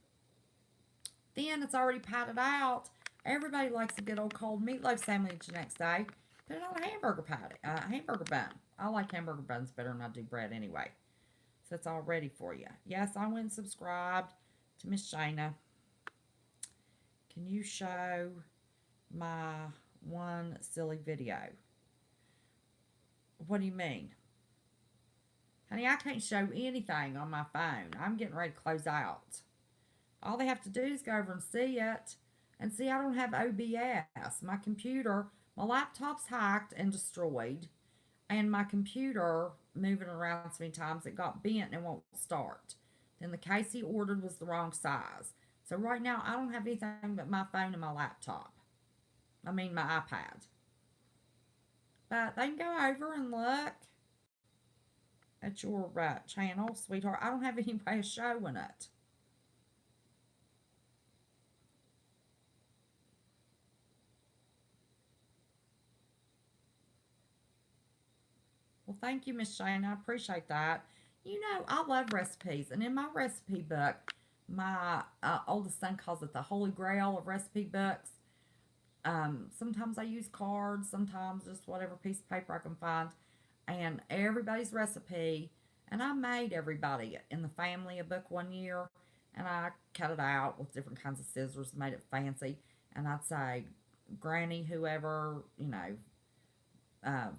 then it's already patted out. Everybody likes a good old cold meatloaf sandwich the next day. Put it on a hamburger patty, hamburger bun. I like hamburger buns better than I do bread anyway. So it's all ready for you. Yes, I went and subscribed to Miss Shayna. Can you show my one silly video? What do you mean? Honey, I can't show anything on my phone. I'm getting ready to close out. All they have to do is go over and see it. And see, I don't have OBS. My computer, my laptop's hacked and destroyed. And my computer, moving around so many times, it got bent and it won't start. Then the case he ordered was the wrong size. So right now, I don't have anything but my phone and my laptop. I mean, my iPad. But they can go over and look at your channel, sweetheart. I don't have any way of showing it. Well, thank you, Miss Shane. I appreciate that. You know, I love recipes. And in my recipe book, my oldest son calls it the Holy Grail of recipe books. Sometimes I use cards, sometimes just whatever piece of paper I can find. And everybody's recipe. And I made everybody in the family a book one year. And I cut it out with different kinds of scissors, made it fancy. And I'd say, Granny, whoever,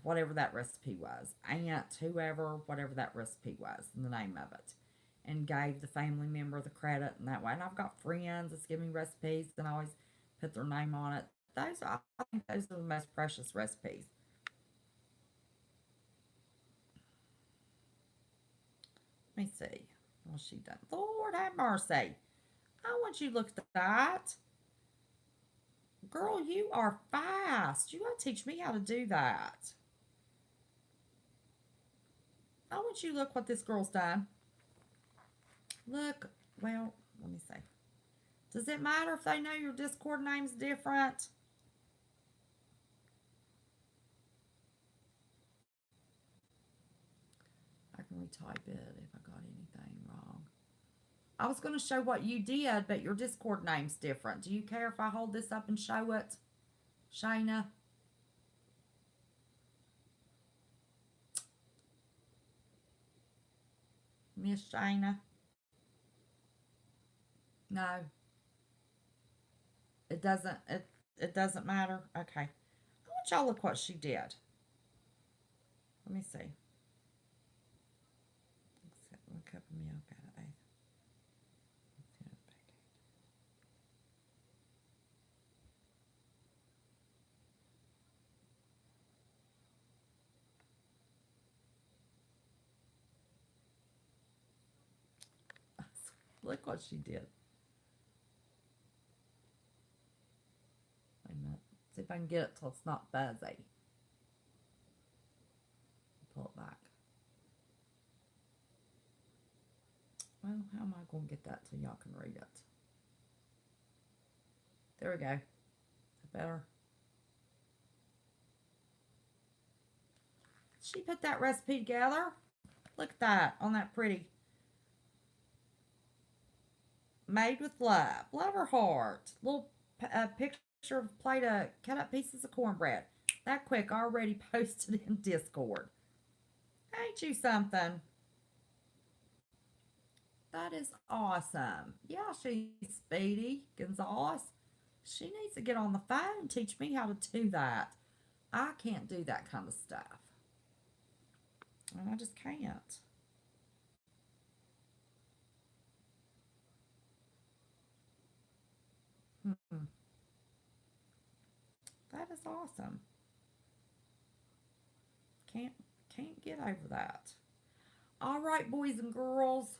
whatever that recipe was, aunt, whoever, whatever that recipe was, the name of it, and gave the family member the credit in that way. And I've got friends that's giving me recipes and I always put their name on it. I think those are the most precious recipes. Let me see. What's she done? Lord have mercy. I want you to look at that. Girl, you are fast. You got to teach me how to do that. I want you to look what this girl's done. Look, well, let me see. Does it matter if they know your Discord name's different? I can retype it if I got anything wrong. I was going to show what you did, but your Discord name's different. Do you care if I hold this up and show it, Shayna? Miss Shayna? No. It doesn't matter. Okay. I want y'all to look what she did. Let me see. One cup of milk out of eight. Look what she did. Wait a minute. See if I can get it till it's not fuzzy. Pull it back. Well, how am I going to get that so y'all can read it? There we go. Is that better? She put that recipe together. Look at that on that pretty. Made with love. Love her heart. Little picture of a plate of cut up pieces of cornbread. That quick, already posted in Discord. Ain't you something? That is awesome. Yeah, she's Speedy Gonzalez. She needs to get on the phone and teach me how to do that. I can't do that kind of stuff. And I just can't. Hmm. That is awesome. Can't can't get over that. All right, boys and girls.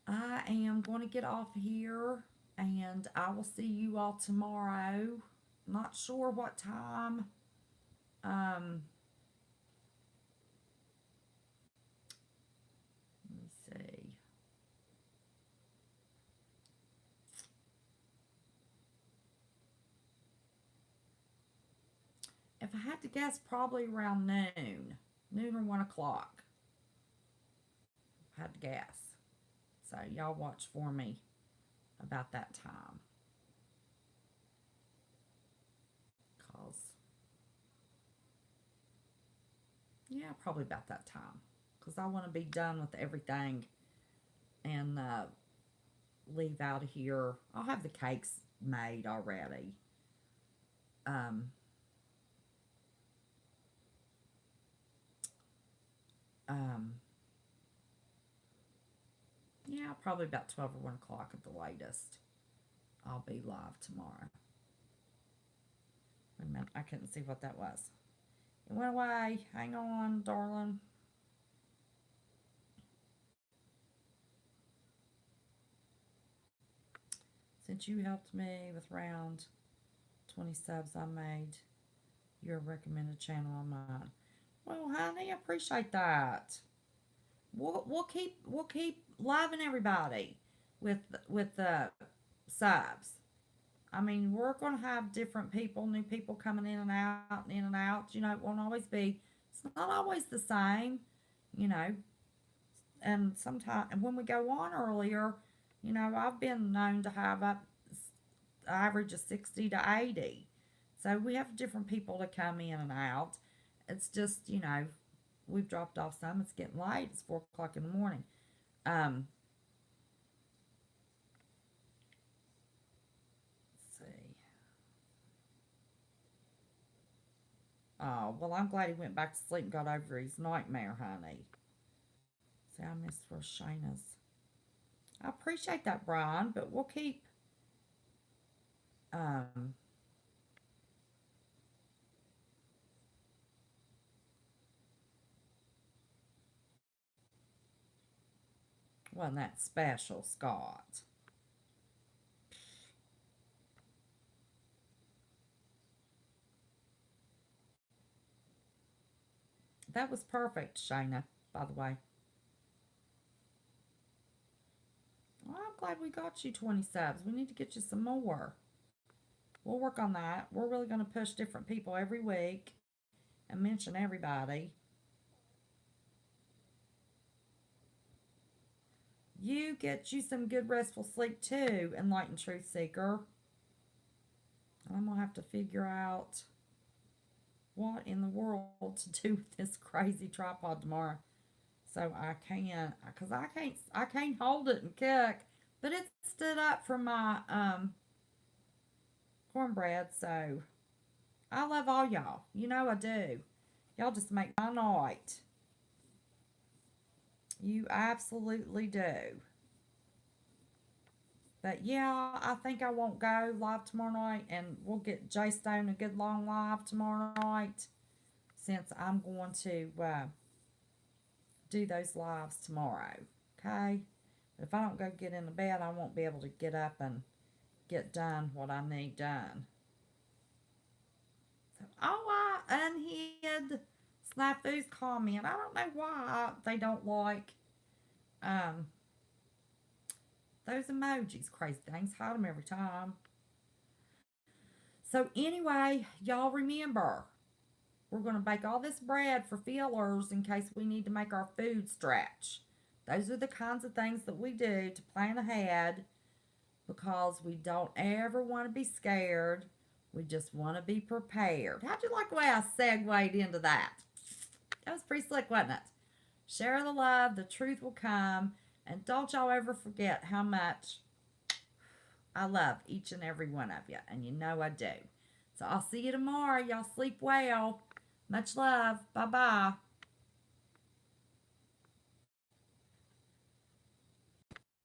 I am going to get off here and I will see you all tomorrow. Not sure what time. Um, let me see. If I had to guess, probably around noon or 1 o'clock. If I had to guess. So y'all watch for me about that time. Cause yeah, probably about that time. Cause I want to be done with everything and leave out of here. I'll have the cakes made already. Um, um, yeah, probably about 12 or 1 o'clock at the latest. I'll be live tomorrow. Wait a minute, I couldn't see what that was. It went away. Hang on, darling. Since you helped me with round 20 subs I made, your recommended channel on mine. Well, honey, I appreciate that. We'll keep loving everybody with the subs. I mean, we're gonna have different people, new people coming in and out and in and out. You know, it won't always be. It's not always the same. You know, and sometimes when we go on earlier, you know, I've been known to have up average of 60 to 80. So we have different people to come in and out. It's just, you know, we've dropped off some. It's getting late. It's 4 o'clock in the morning. Um, let's see. Oh, well, I'm glad he went back to sleep and got over his nightmare, honey. See, I missed for Shayna's. I appreciate that, Brian, but we'll keep um wasn't that special, Scott. That was perfect, Shayna, by the way. Well, I'm glad we got you 20 subs. We need to get you some more. We'll work on that. We're really going to push different people every week and mention everybody. You get you some good restful sleep too, Enlightened Truth Seeker. I'm going to have to figure out what in the world to do with this crazy tripod tomorrow. So I can, cause I can't hold it and cook, but it stood up from my cornbread. So I love all y'all. You know I do. Y'all just make my night. You absolutely do. But yeah, I think I won't go live tomorrow night, and we'll get Jay Stone a good long live tomorrow night, since I'm going to do those lives tomorrow. Okay? But if I don't go get into bed, I won't be able to get up and get done what I need done. So, oh, I unhid Snafu's comment. I don't know why they don't like um, those emojis. Crazy things. Hide them every time. So anyway, y'all remember, we're going to bake all this bread for fillers in case we need to make our food stretch. Those are the kinds of things that we do to plan ahead, because we don't ever want to be scared. We just want to be prepared. How'd you like the way I segued into that? That was pretty slick, wasn't it? Share the love, the truth will come, and don't y'all ever forget how much I love each and every one of you, and you know I do. So I'll see you tomorrow. Y'all sleep well. Much love. Bye bye.